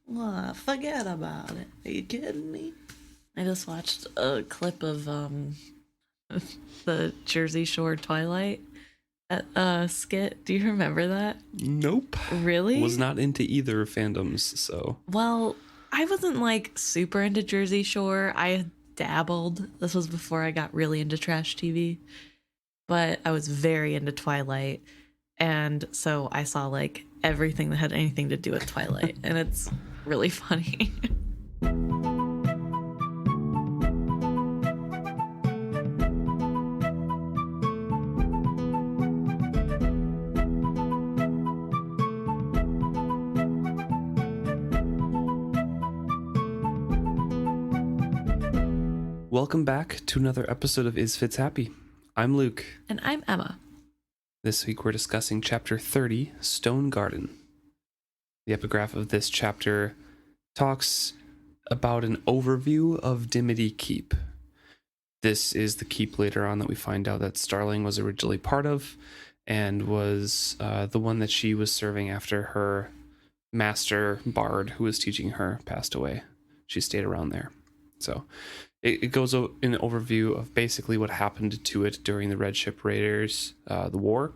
Forget about it. Are you kidding me? I just watched a clip of the Jersey Shore Twilight skit. Do you remember that? Nope. Really? Was not into either fandoms, so. Well, I wasn't like super into Jersey Shore. I had dabbled. This was before I got really into trash TV. But I was very into Twilight. And so I saw like everything that had anything to do with Twilight. And it's really funny. Welcome back to another episode of Is Fitz Happy? I'm Luke. And I'm Emma. This week we're discussing Chapter 30, Stone Garden. The epigraph of this chapter talks about an overview of Dimity Keep. This is the keep later on that we find out that Starling was originally part of and was the one that she was serving after her master bard who was teaching her passed away. She stayed around there. So it goes in an overview of basically what happened to it during the Red Ship Raiders, the war,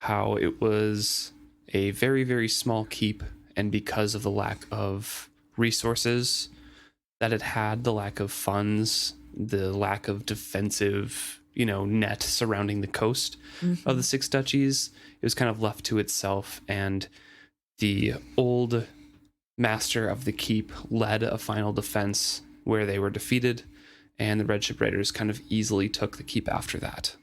how it was a very, very small keep, and because of the lack of resources that it had, the lack of funds, the lack of defensive, net surrounding the coast of the Six Duchies, it was kind of left to itself, and the old master of the keep led a final defense where they were defeated, and the Red Ship Raiders kind of easily took the keep after that.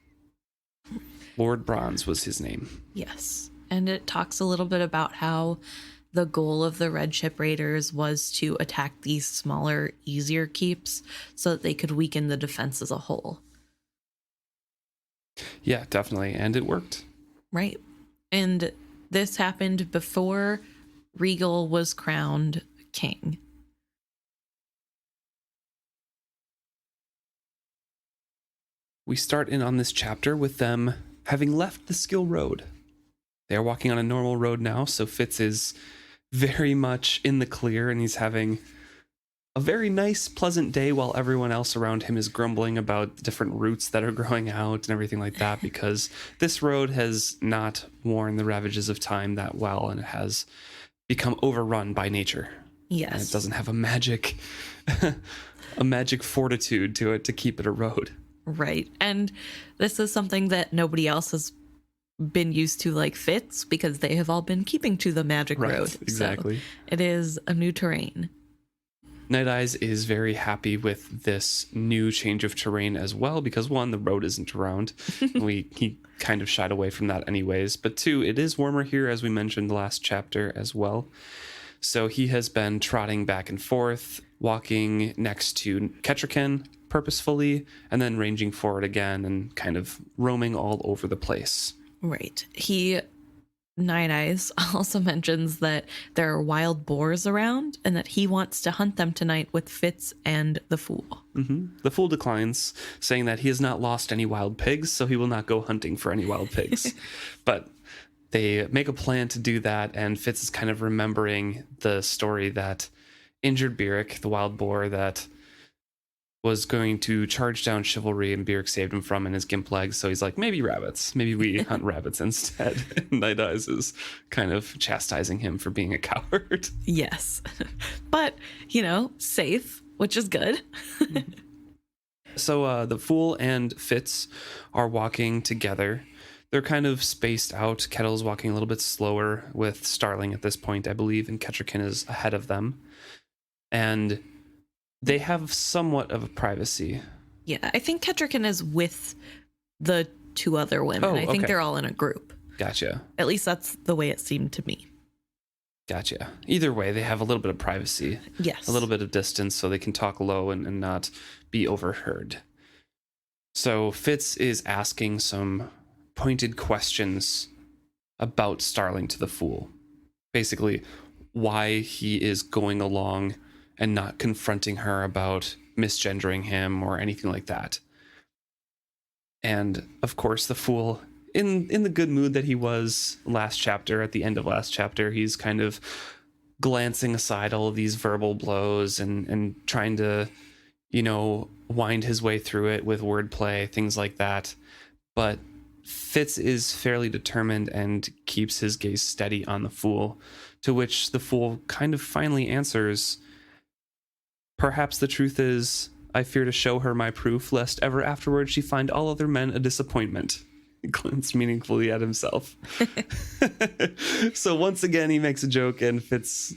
Lord Bronze was his name. Yes. And it talks a little bit about how the goal of the Red Ship Raiders was to attack these smaller, easier keeps so that they could weaken the defense as a whole. Yeah, definitely. And it worked. Right. And this happened before Regal was crowned king. We start in on this chapter with them having left the Skill Road. They're walking on a normal road now, so Fitz is very much in the clear, and he's having a very nice, pleasant day while everyone else around him is grumbling about the different roots that are growing out and everything like that, because this road has not worn the ravages of time that well, and it has become overrun by nature. Yes. And it doesn't have a magic fortitude to it to keep it a road. Right. And this is something that nobody else has been used to like Fitz, because they have all been keeping to the magic road. Exactly. So it is a new terrain. Night Eyes is very happy with this new change of terrain as well, because one, the road isn't around. He kind of shied away from that anyways. But two, it is warmer here, as we mentioned last chapter as well. So he has been trotting back and forth, walking next to Kettricken purposefully, and then ranging forward again and kind of roaming all over the place. Right. Night Eyes also mentions that there are wild boars around and that he wants to hunt them tonight with Fitz and the Fool. Mm-hmm. The Fool declines, saying that he has not lost any wild pigs, so he will not go hunting for any wild pigs. But they make a plan to do that, and Fitz is kind of remembering the story that injured Beric, the wild boar that was going to charge down Chivalry, and Beric saved him from in his gimp legs. So he's like, maybe rabbits. Maybe we hunt rabbits instead. And Night Eyes is kind of chastising him for being a coward. Yes. But, safe, which is good. So the Fool and Fitz are walking together. They're kind of spaced out. Kettle's walking a little bit slower with Starling at this point, I believe, and Kettricken is ahead of them. And they have somewhat of a privacy. Yeah, I think Kettricken is with the two other women. Oh, I think okay. they're all in a group. Gotcha. At least that's the way it seemed to me. Gotcha. Either way, they have a little bit of privacy. Yes. A little bit of distance so they can talk low and not be overheard. So Fitz is asking some pointed questions about Starling to the Fool. Basically, why he is going along and not confronting her about misgendering him or anything like that. And of course, the Fool, in the good mood that he was last chapter, at the end of last chapter, he's kind of glancing aside all of these verbal blows and trying to, wind his way through it with wordplay, things like that. But Fitz is fairly determined and keeps his gaze steady on the fool, to which the fool kind of finally answers, "Perhaps the truth is, I fear to show her my proof, lest ever afterward she find all other men a disappointment." He glanced meaningfully at himself. So once again, he makes a joke and Fitz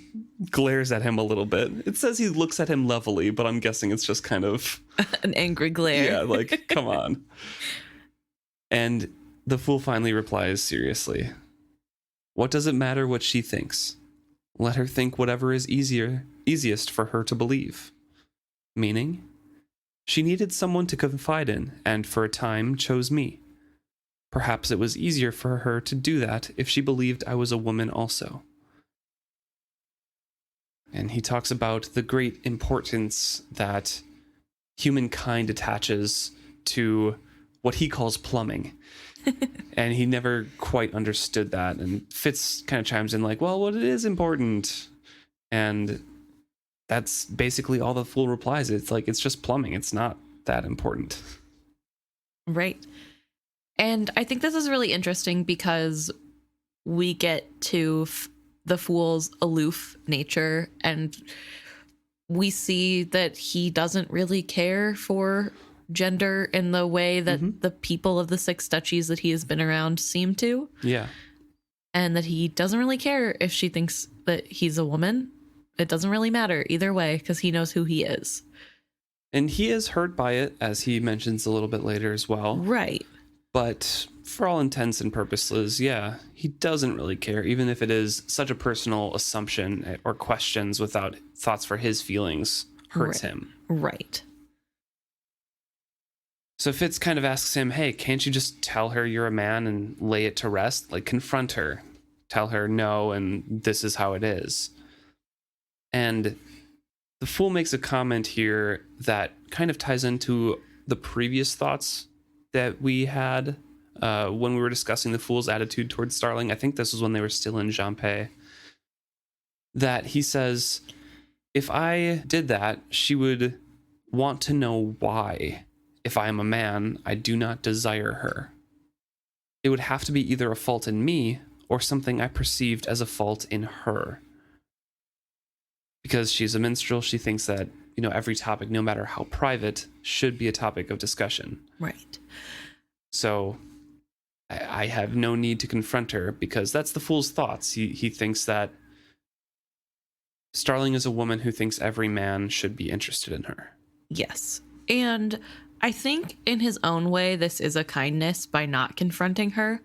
glares at him a little bit. It says he looks at him levelly, but I'm guessing it's just kind of an angry glare. Yeah, like, come on. And the fool finally replies seriously, "What does it matter what she thinks? Let her think whatever is easiest for her to believe." Meaning, she needed someone to confide in, and for a time chose me. Perhaps it was easier for her to do that if she believed I was a woman also. And he talks about the great importance that humankind attaches to what he calls plumbing. And he never quite understood that. And Fitz kind of chimes in like, well, what it is important. And that's basically all the fool replies. It's like, it's just plumbing. It's not that important. Right. And I think this is really interesting because we get to the fool's aloof nature, and we see that he doesn't really care for gender in the way that the people of the six duchies that he has been around seem to. Yeah. And that he doesn't really care if she thinks that he's a woman. It doesn't really matter either way because he knows who he is. And he is hurt by it, as he mentions a little bit later as well. Right. But for all intents and purposes, yeah, he doesn't really care, even if it is such a personal assumption or questions without thoughts for his feelings hurts him. Right. So Fitz kind of asks him, hey, can't you just tell her you're a man and lay it to rest? Like, confront her. Tell her no, and this is how it is. And the fool makes a comment here that kind of ties into the previous thoughts that we had when we were discussing the fool's attitude towards Starling. I think this was when they were still in Jampé. That he says, if I did that, she would want to know why. If I am a man, I do not desire her. It would have to be either a fault in me or something I perceived as a fault in her. Because she's a minstrel, she thinks that, every topic, no matter how private, should be a topic of discussion. Right. So I have no need to confront her because that's the fool's thoughts. He thinks that Starling is a woman who thinks every man should be interested in her. Yes. And I think in his own way, this is a kindness by not confronting her.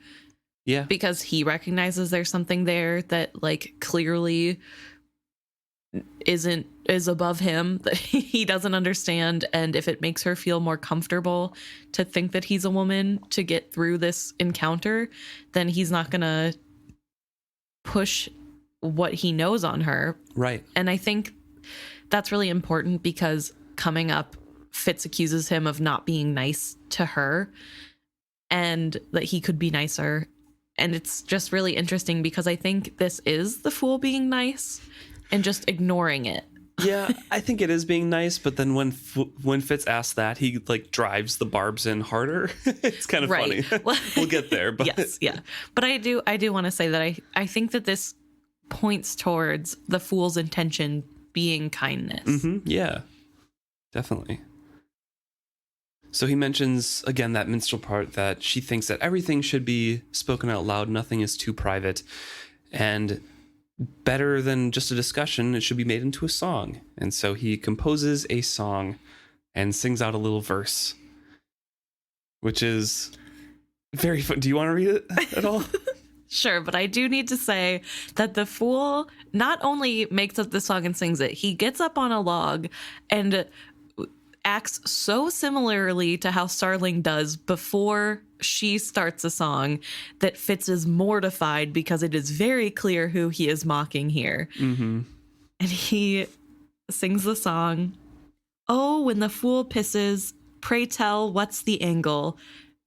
Yeah. Because he recognizes there's something there that like clearly is above him, that he doesn't understand. And if it makes her feel more comfortable to think that he's a woman to get through this encounter, then he's not going to push what he knows on her. Right. And I think that's really important because coming up, Fitz accuses him of not being nice to her and that he could be nicer. And it's just really interesting because I think this is the fool being nice and just ignoring it. Yeah, I think it is being nice, but then when Fitz asks that, he like drives the barbs in harder. It's kind of funny. We'll get there, but yes, yeah. But I do want to say that I think that this points towards the fool's intention being kindness. Mm-hmm, yeah, definitely. So he mentions again that minstrel part that she thinks that everything should be spoken out loud, nothing is too private, and better than just a discussion, it should be made into a song. And so he composes a song and sings out a little verse, which is very fun. Do you want to read it at all? Sure, but I do need to say that the fool not only makes up the song and sings it, he gets up on a log and acts so similarly to how Starling does before she starts a song that Fitz is mortified because it is very clear who he is mocking here. Mm-hmm. And he sings the song, "Oh, when the fool pisses, pray tell what's the angle?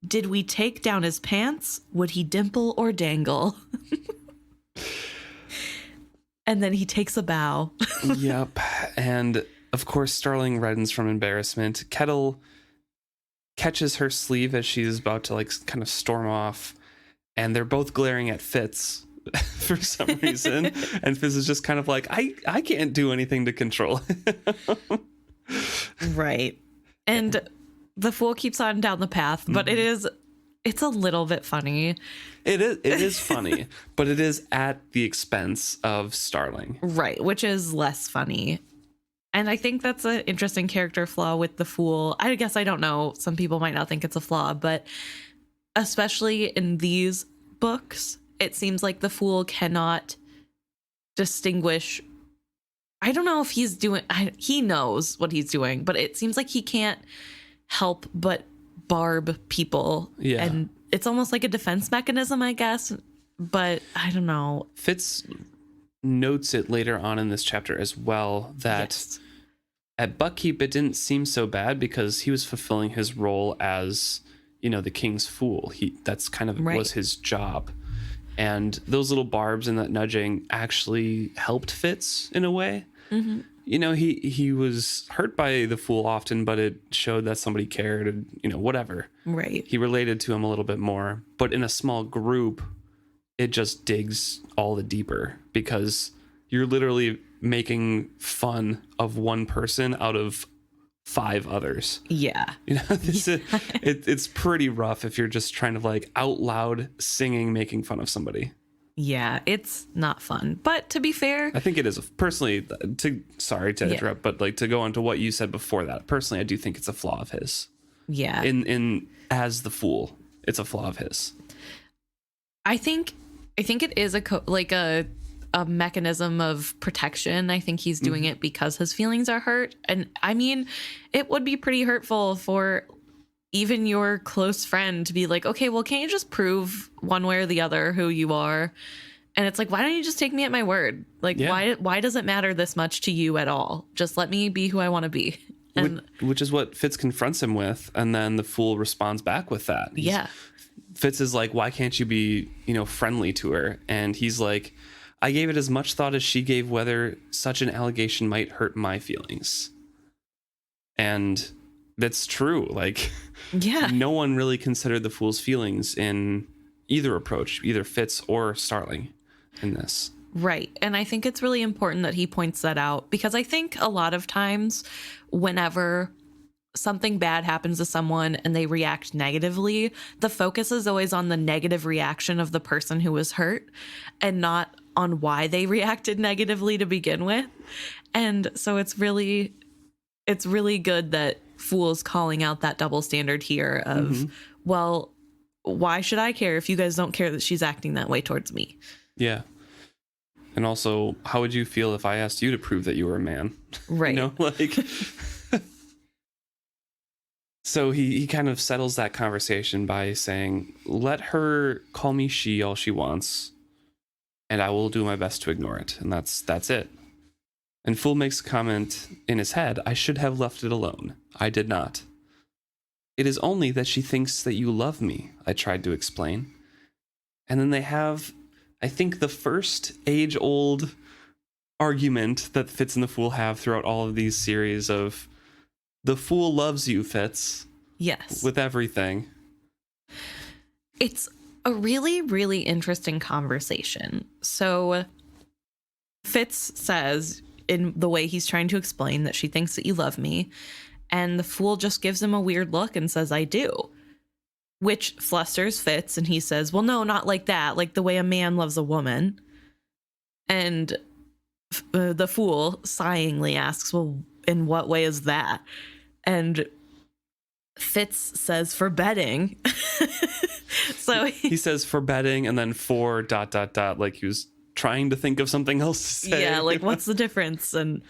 Did we take down his pants? Would he dimple or dangle?" And then he takes a bow. Yep. And of course, Starling reddens from embarrassment. Kettle catches her sleeve as she's about to like kind of storm off. And they're both glaring at Fitz for some reason. And Fitz is just kind of like, I can't do anything to control him. Right. And the fool keeps on down the path, but it's a little bit funny. It is funny, but it is at the expense of Starling. Right, which is less funny. And I think that's an interesting character flaw with the fool. I guess I don't know. Some people might not think it's a flaw, but especially in these books, it seems like the fool cannot distinguish. I don't know if he's doing, he knows what he's doing, but it seems like he can't help but barb people. Yeah. And it's almost like a defense mechanism, I guess. But I don't know. Fitz notes it later on in this chapter as well that at Buckkeep, it didn't seem so bad because he was fulfilling his role as, the king's fool. That's kind of was his job. And those little barbs and that nudging actually helped Fitz in a way. Mm-hmm. He was hurt by the fool often, but it showed that somebody cared and, whatever. Right. He related to him a little bit more. But in a small group, it just digs all the deeper because you're literally making fun of one person out of 5 others. Yeah. It's pretty rough if you're just trying to like out loud singing, making fun of somebody. Yeah, it's not fun. But to be fair, I think it is personally sorry to interrupt, but like to go on to what you said before that, personally, I do think it's a flaw of his. Yeah. In as the fool, it's a flaw of his. I think it is a mechanism of protection. I think he's doing it because his feelings are hurt. And I mean, it would be pretty hurtful for even your close friend to be like, okay, well, can't you just prove one way or the other who you are? And it's like, why don't you just take me at my word? Like, why does it matter this much to you at all? Just let me be who I want to be. And which is what Fitz confronts him with. And then the fool responds back with that. Fitz is like, why can't you be, friendly to her? And he's like, I gave it as much thought as she gave whether such an allegation might hurt my feelings. And that's true. Like, no one really considered the fool's feelings in either approach, either Fitz or Starling in this. Right. And I think it's really important that he points that out because I think a lot of times whenever something bad happens to someone and they react negatively, the focus is always on the negative reaction of the person who was hurt and not on why they reacted negatively to begin with. And so it's really good that Fool's calling out that double standard here of, well, why should I care if you guys don't care that she's acting that way towards me? Yeah. And also, how would you feel if I asked you to prove that you were a man? Right. So he kind of settles that conversation by saying, let her call me she all she wants, and I will do my best to ignore it. And that's it. And Fool makes a comment in his head, I should have left it alone. I did not. It is only that she thinks that you love me, I tried to explain. And then they have, I think, the first age-old argument that Fitz and the Fool have throughout all of these series of, the fool loves you, Fitz. Yes. With everything. It's a really, really interesting conversation. So Fitz says, in the way he's trying to explain, that she thinks that you love me. And the fool just gives him a weird look and says, I do. Which flusters Fitz. And he says, well, no, not like that. Like the way a man loves a woman. And the fool sighingly asks, well, in what way is that? And Fitz says, for betting. So he says for betting and then for ... like he was trying to think of something else to say. Yeah, like what's the difference? And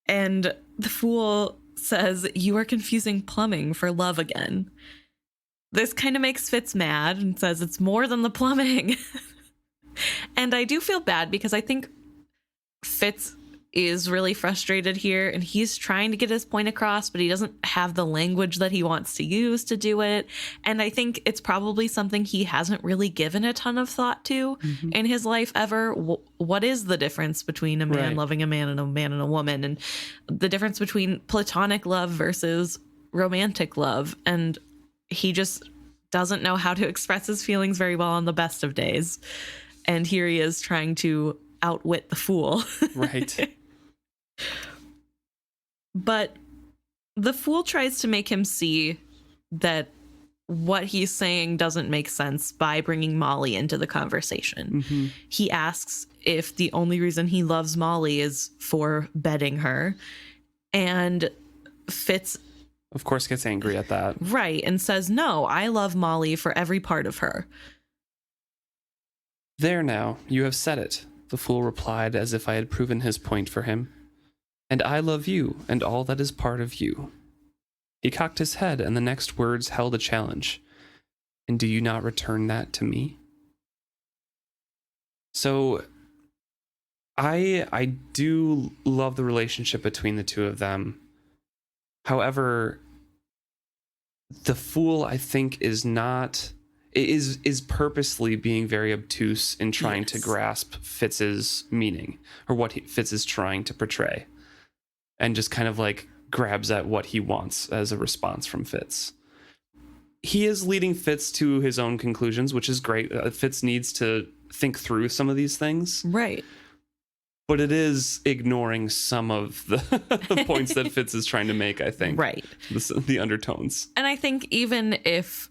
the fool says, you are confusing plumbing for love again. This kind of makes Fitz mad and says it's more than the plumbing. And I do feel bad because I think Fitz, is really frustrated here, and he's trying to get his point across, but he doesn't have the language that he wants to use to do it. And I think it's probably something he hasn't really given a ton of thought to in his life ever. What is the difference between a man loving a man and a woman, and the difference between platonic love versus romantic love? And he just doesn't know how to express his feelings very well on the best of days. And here he is trying to outwit the fool. Right. But the fool tries to make him see that what he's saying doesn't make sense by bringing Molly into the conversation. He asks if the only reason he loves Molly is for bedding her. And Fitz, of course, gets angry at that. Right. And says, no, I love Molly for every part of her. There now, you have said it, the fool replied as if I had proven his point for him. And I love you and all that is part of you. He cocked his head, and the next words held a challenge. And do you not return that to me? So, I do love the relationship between the two of them. However, the fool, I think, is purposely being very obtuse in trying to grasp Fitz's meaning, or what Fitz is trying to portray, and just kind of like grabs at what he wants as a response from Fitz. He is leading Fitz to his own conclusions, which is great. Fitz needs to think through some of these things. Right. But it is ignoring some of the points that Fitz is trying to make, I think. Right. The undertones. And I think even if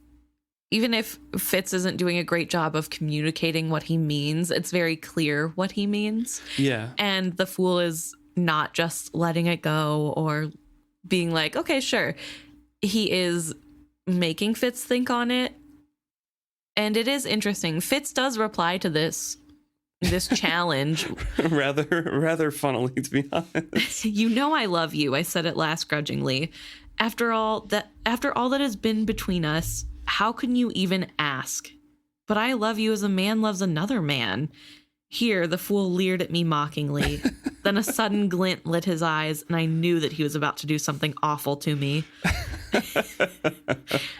Fitz isn't doing a great job of communicating what he means, it's very clear what he means. Yeah. And the fool is not just letting it go or being like, okay, sure. He is making Fitz think on it. And it is interesting. Fitz does reply to this challenge rather funnily, to be honest. You know I love you, I said at last grudgingly. After all that has been between us, how can you even ask? But I love you as a man loves another man. Here, the fool leered at me mockingly. Then a sudden glint lit his eyes, and I knew that he was about to do something awful to me.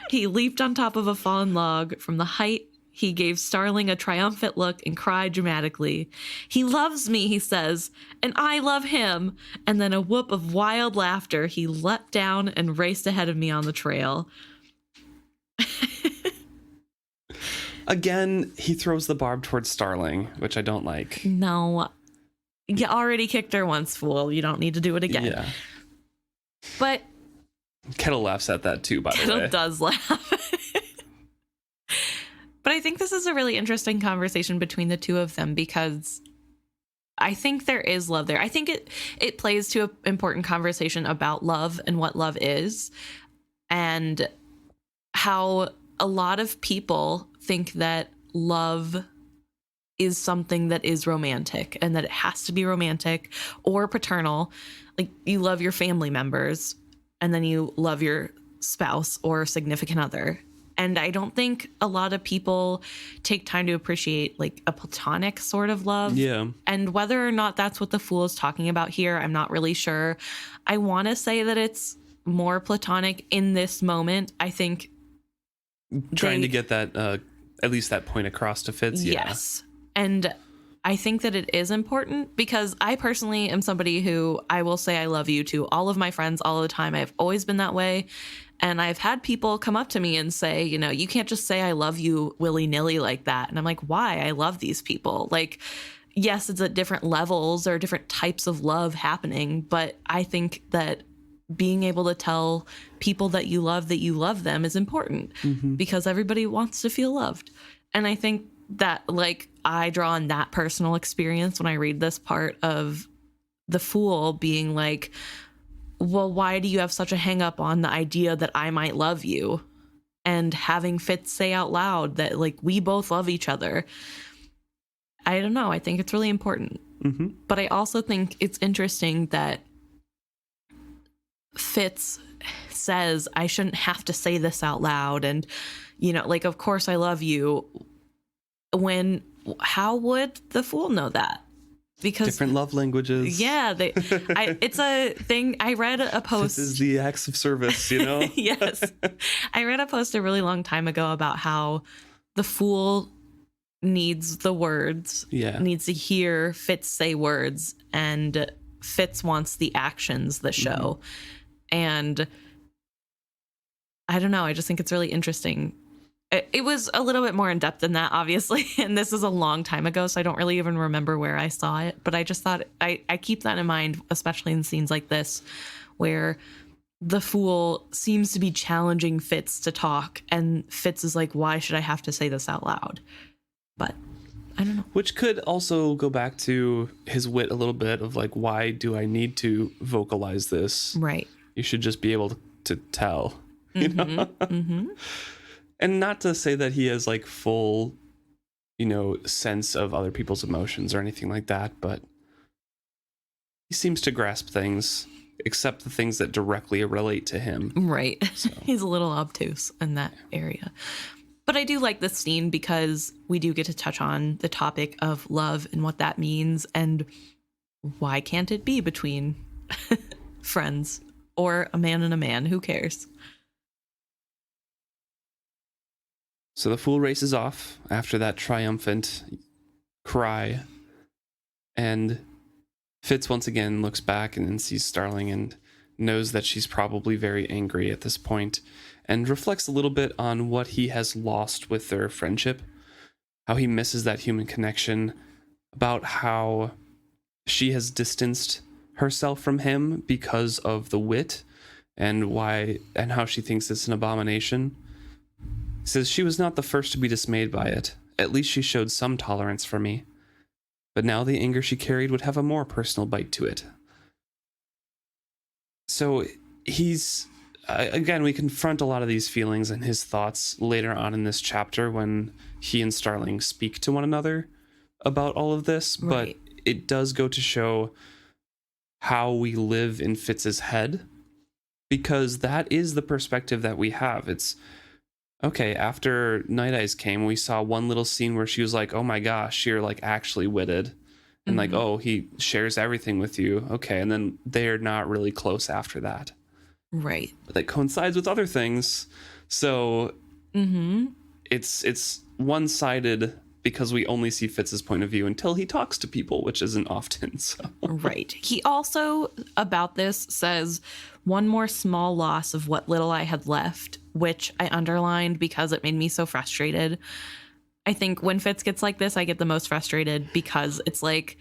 He leaped on top of a fallen log. From the height, he gave Starling a triumphant look and cried dramatically. He loves me, he says, and I love him. And then a whoop of wild laughter, he leapt down and raced ahead of me on the trail. Again, he throws the barb towards Starling, which I don't like. No. You already kicked her once, fool. You don't need to do it again. Yeah. But Kettle laughs at that too, by the way. Kettle does laugh. But I think this is a really interesting conversation between the two of them, because I think there is love there. I think it plays to an important conversation about love and what love is, and how a lot of people think that love is something that is romantic and that it has to be romantic or paternal. Like, you love your family members and then you love your spouse or significant other. And I don't think a lot of people take time to appreciate like a platonic sort of love. Yeah. And whether or not that's what the fool is talking about here, I'm not really sure. I want to say that it's more platonic in this moment. I think trying to get that at least that point across to Fitz. Yes. And I think that it is important, because I personally am somebody who I will say I love you to all of my friends all the time. I've always been that way. And I've had people come up to me and say, you know, you can't just say I love you willy-nilly like that. And I'm like, why? I love these people. Like, yes, it's at different levels or different types of love happening. But I think that being able to tell people that you love them is important, because everybody wants to feel loved. And I think that, like, I draw on that personal experience when I read this part of the fool being like, well, why do you have such a hang up on the idea that I might love you? And having Fitz say out loud that, like, we both love each other. I don't know. I think it's really important. But I also think it's interesting that Fitz says, I shouldn't have to say this out loud. And, you know, like, of course I love you. How would the fool know that? because different love languages. Yeah, it's a thing. I read a post. This is the acts of service, you know? Yes. I read a post a really long time ago about how the fool needs the words, needs to hear Fitz say words, and Fitz wants the actions that show. And I don't know. I just think it's really interesting. It was a little bit more in depth than that, obviously. And this is a long time ago, so I don't really even remember where I saw it. But I just thought I keep that in mind, especially in scenes like this, where the fool seems to be challenging Fitz to talk. And Fitz is like, why should I have to say this out loud? But I don't know. Which could also go back to his wit a little bit of like, why do I need to vocalize this? Right. You should just be able to tell. You know? And not to say that he has like full, you know, sense of other people's emotions or anything like that, but he seems to grasp things, except the things that directly relate to him. Right. So. He's a little obtuse in that area. But I do like this scene because we do get to touch on the topic of love and what that means, and why can't it be between friends or a man and a man? Who cares? So the fool races off after that triumphant cry, and Fitz once again looks back and sees Starling and knows that she's probably very angry at this point, and reflects a little bit on what he has lost with their friendship, how he misses that human connection, about how she has distanced herself from him because of the wit, and how she thinks it's an abomination. He says she was not the first to be dismayed by it. At least she showed some tolerance for me. But now the anger she carried would have a more personal bite to it. So he's, again, we confront a lot of these feelings and his thoughts later on in this chapter when he and Starling speak to one another about all of this. Right. But it does go to show how we live in Fitz's head, because that is the perspective that we have. It's, okay, after Night Eyes came, we saw one little scene where she was like, oh my gosh, you're like actually witted. And like, oh, he shares everything with you. Okay, and then they're not really close after that. Right. But that coincides with other things. So it's one-sided because we only see Fitz's point of view until he talks to people, which isn't often. So. Right. He also, about this, says, one more small loss of what little I had left, which I underlined because it made me so frustrated. I think when Fitz gets like this, I get the most frustrated because it's like,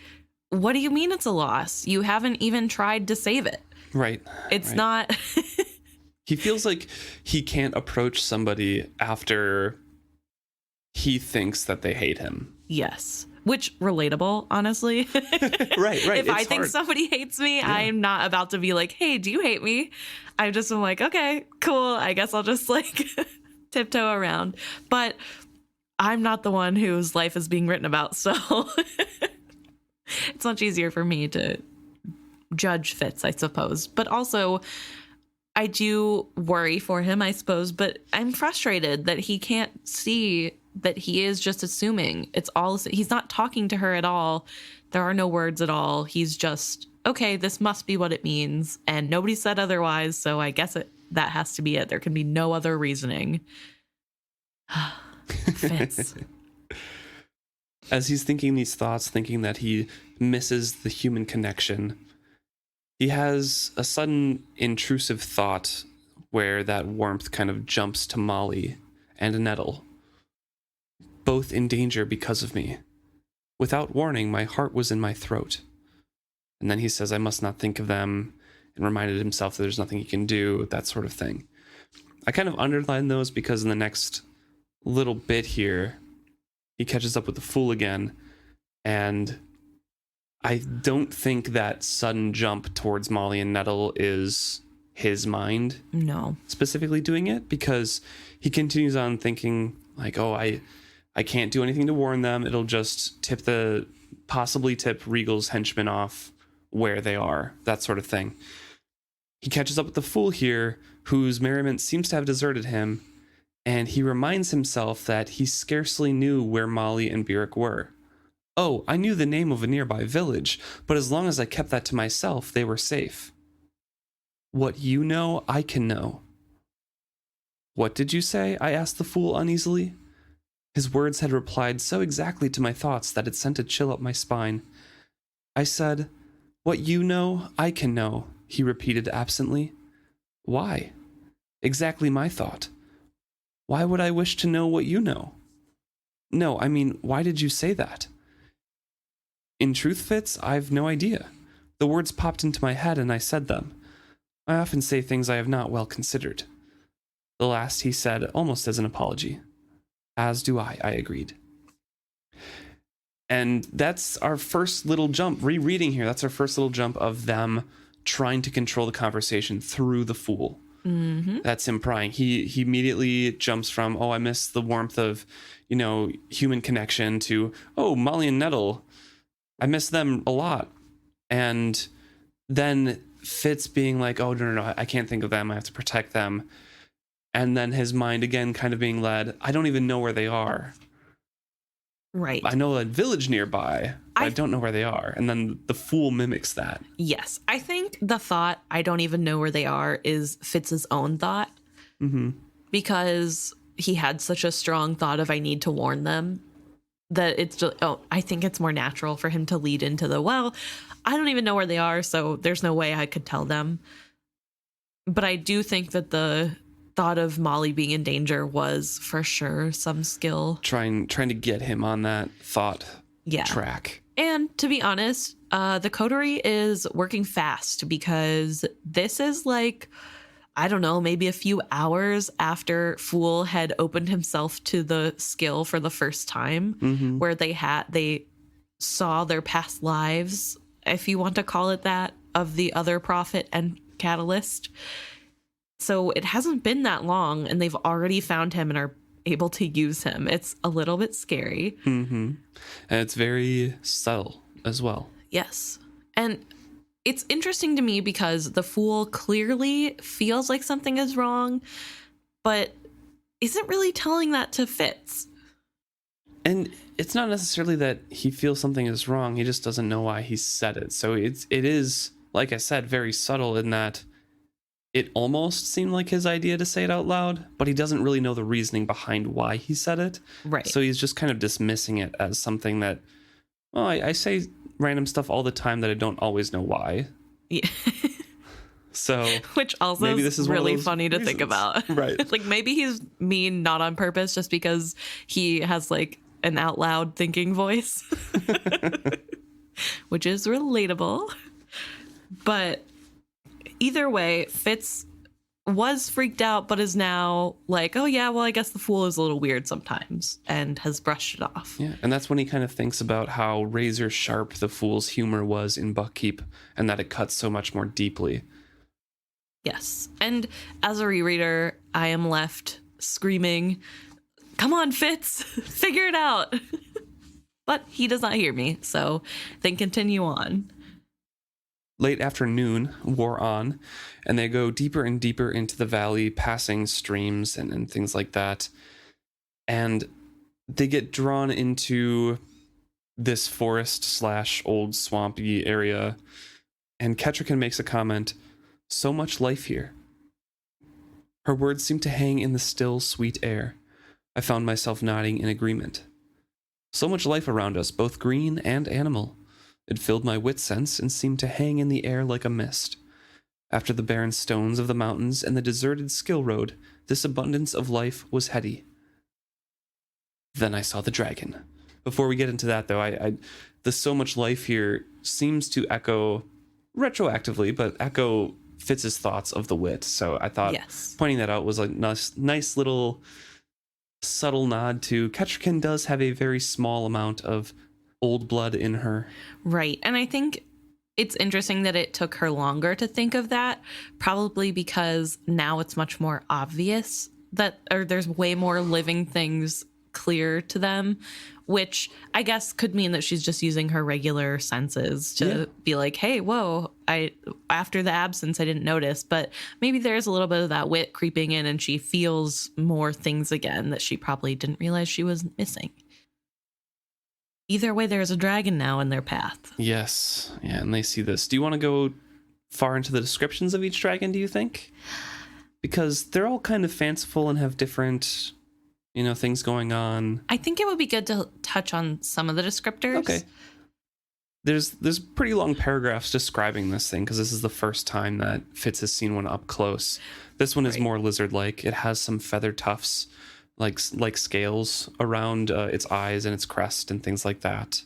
what do you mean it's a loss? You haven't even tried to save it. Right. It's not. He feels like he can't approach somebody after he thinks that they hate him. Yes. Which, relatable, honestly. Right. If I think somebody hates me, I'm not about to be like, hey, do you hate me? I just am like, okay, cool. I guess I'll just like tiptoe around. But I'm not the one whose life is being written about. So it's much easier for me to judge Fitz, I suppose. But also, I do worry for him, I suppose. But I'm frustrated that he can't see that he is just assuming. It's all, he's not talking to her at all. There are no words at all. He's just, okay, this must be what it means. And nobody said otherwise. So I guess that has to be it. There can be no other reasoning. Fitz. As he's thinking these thoughts, thinking that he misses the human connection, he has a sudden intrusive thought where that warmth kind of jumps to Molly and Nettle, both in danger because of me. Without warning, my heart was in my throat. And then he says, I must not think of them, and reminded himself that there's nothing he can do, that sort of thing. I kind of underlined those because in the next little bit here, he catches up with the fool again, and I don't think that sudden jump towards Molly and Nettle is his mind specifically doing it, because he continues on thinking like, oh, I can't do anything to warn them. It'll just possibly tip Regal's henchmen off where they are, that sort of thing. He catches up with the fool here, whose merriment seems to have deserted him, and he reminds himself that he scarcely knew where Molly and Byrrc were. Oh, I knew the name of a nearby village, but as long as I kept that to myself, they were safe. What you know, I can know. What did you say? I asked the fool uneasily. His words had replied so exactly to my thoughts that it sent a chill up my spine. I said, what you know, I can know, he repeated absently. Why? Exactly my thought. Why would I wish to know what you know? No, I mean, why did you say that? In truth, Fitz, I've no idea. The words popped into my head and I said them. I often say things I have not well considered. The last he said almost as an apology. As do I agreed. And that's our first little jump. Rereading here, that's our first little jump of them trying to control the conversation through the fool. Mm-hmm. That's him prying. He immediately jumps from, oh, I miss the warmth of, human connection to, oh, Molly and Nettle. I miss them a lot. And then Fitz being like, oh, no, I can't think of them. I have to protect them. And then his mind again kind of being led, I don't even know where they are. Right. I know a village nearby, but I don't know where they are. And then the fool mimics that. Yes. I think the thought, I don't even know where they are, is Fitz's own thought. Mm-hmm. Because he had such a strong thought of, I need to warn them, that it's just, I think it's more natural for him to lead into I don't even know where they are, so there's no way I could tell them. But I do think that the thought of Molly being in danger was for sure some skill. Trying to get him on that thought track. And to be honest, the coterie is working fast because this is like, I don't know, maybe a few hours after Fool had opened himself to the skill for the first time, where they saw their past lives, if you want to call it that, of the other prophet and catalyst. So it hasn't been that long, and they've already found him and are able to use him. It's a little bit scary. Mm-hmm. And it's very subtle as well. Yes. And it's interesting to me because the fool clearly feels like something is wrong, but isn't really telling that to Fitz. And it's not necessarily that he feels something is wrong. He just doesn't know why he said it. So it is, like I said, very subtle in that it almost seemed like his idea to say it out loud, but he doesn't really know the reasoning behind why he said it. Right. So he's just kind of dismissing it as something that, well, I say random stuff all the time that I don't always know why. Yeah. So which also maybe this is really funny to think about. Right. Like maybe he's mean not on purpose just because he has like an out loud thinking voice, which is relatable. But either way, Fitz was freaked out, but is now like, oh yeah, well, I guess the fool is a little weird sometimes, and has brushed it off. Yeah, and that's when he kind of thinks about how razor sharp the fool's humor was in Buckkeep, and that it cuts so much more deeply. Yes, and as a rereader, I am left screaming, come on, Fitz, figure it out. But he does not hear me, so then continue on. Late afternoon wore on, and they go deeper and deeper into the valley, passing streams and things like that. And they get drawn into this forest/old swampy area. And Kettricken makes a comment, so much life here. Her words seem to hang in the still, sweet air. I found myself nodding in agreement. So much life around us, both green and animal. It filled my wit sense and seemed to hang in the air like a mist. After the barren stones of the mountains and the deserted skill road, this abundance of life was heady. Then I saw the dragon. Before we get into that, though, the so much life here seems to echo, retroactively, but echo Fitz's thoughts of the wit. So I thought pointing that out was a nice little subtle nod to Kettricken does have a very small amount of old blood in her. Right. And I think it's interesting that it took her longer to think of that, probably because now it's much more obvious that, or there's way more living things clear to them, which I guess could mean that she's just using her regular senses to be like, hey, whoa, after the absence, I didn't notice, but maybe there's a little bit of that wit creeping in and she feels more things again that she probably didn't realize she was missing. Either way, there's a dragon now in their path. Yes. Yeah, and they see this. Do you want to go far into the descriptions of each dragon, do you think? Because they're all kind of fanciful and have different, things going on. I think it would be good to touch on some of the descriptors. Okay. There's pretty long paragraphs describing this thing because this is the first time that Fitz has seen one up close. This one is more lizard-like. It has some feather tufts, like scales around its eyes and its crest and things like that.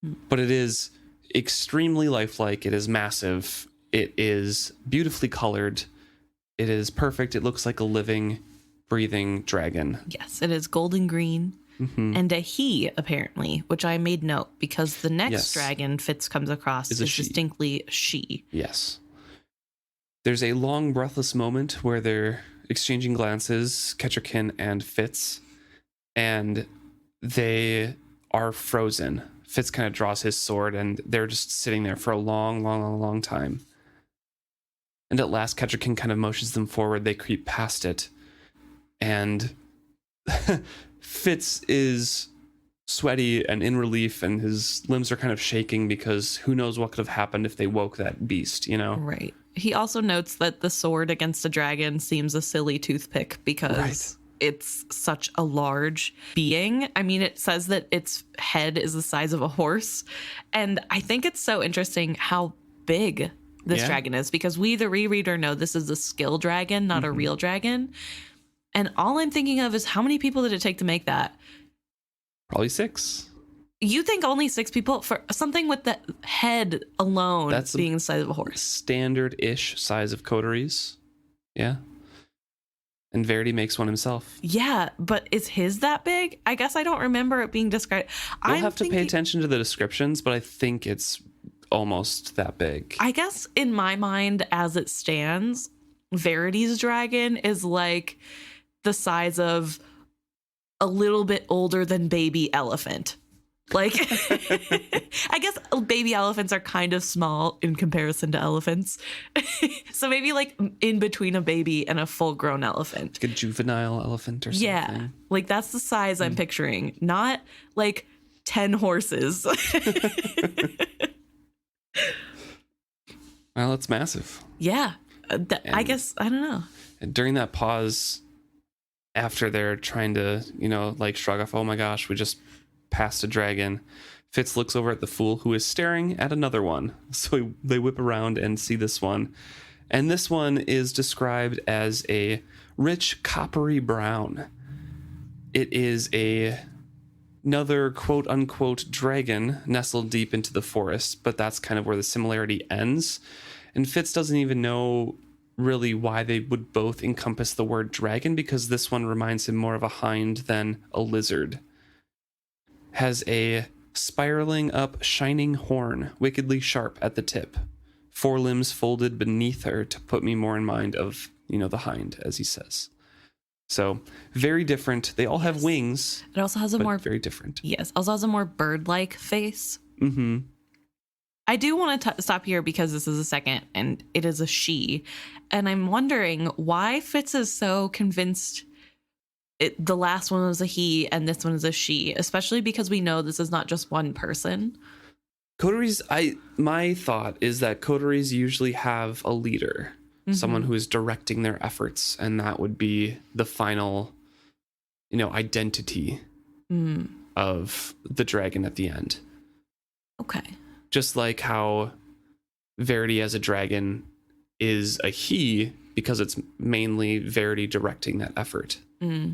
But it is extremely lifelike. It is massive. It is beautifully colored. It is perfect. It looks like a living, breathing dragon. Yes, it is golden green. Mm-hmm. And a he, apparently, which I made note because the next dragon Fitz comes across is distinctly she. Yes. There's a long, breathless moment where they're exchanging glances, Kettricken and Fitz, and they are frozen. Fitz kind of draws his sword, and they're just sitting there for a long time. And at last, Kettricken kind of motions them forward. They creep past it, and Fitz is sweaty and in relief, and his limbs are kind of shaking because who knows what could have happened if they woke that beast, Right. He also notes that the sword against a dragon seems a silly toothpick because it's such a large being. I mean, it says that its head is the size of a horse. And I think it's so interesting how big this dragon is because we, the rereader, know this is a skill dragon, not a real dragon. And all I'm thinking of is how many people did it take to make that? Probably 6. You think only 6 people for something with the head alone that's being the size of a horse? Standard-ish size of coteries. Yeah. And Verity makes one himself. Yeah, but is his that big? I guess I don't remember it being described. You'll have to pay attention to the descriptions, but I think it's almost that big. I guess in my mind, as it stands, Verity's dragon is like the size of a little bit older than baby elephant. Like, I guess baby elephants are kind of small in comparison to elephants. So maybe like in between a baby and a full grown elephant. Like a juvenile elephant or something. Yeah. Like that's the size I'm picturing. Not like 10 horses. Well, it's massive. Yeah. I guess, I don't know. During that pause, after they're trying to, shrug off, oh my gosh, we just passed a dragon, Fitz looks over at the fool who is staring at another one. So they whip around and see this one. And this one is described as a rich coppery brown. It is another quote unquote dragon nestled deep into the forest, but that's kind of where the similarity ends. And Fitz doesn't even know really why they would both encompass the word dragon, because this one reminds him more of a hind than a lizard. Has a spiraling up shining horn, wickedly sharp at the tip. 4 limbs folded beneath her to put me more in mind of, the hind, as he says. So very different. They all have wings. It also has a more very different. Yes, also has a more bird-like face. Mm-hmm. I do want to stop here because this is a second, and it is a she, and I'm wondering why Fitz is so convinced. The last one was a he and this one is a she, especially because we know this is not just one person. Coteries, my thought is that coteries usually have a leader, someone who is directing their efforts, and that would be the final, identity of the dragon at the end. Okay. Just like how Verity as a dragon is a he because it's mainly Verity directing that effort.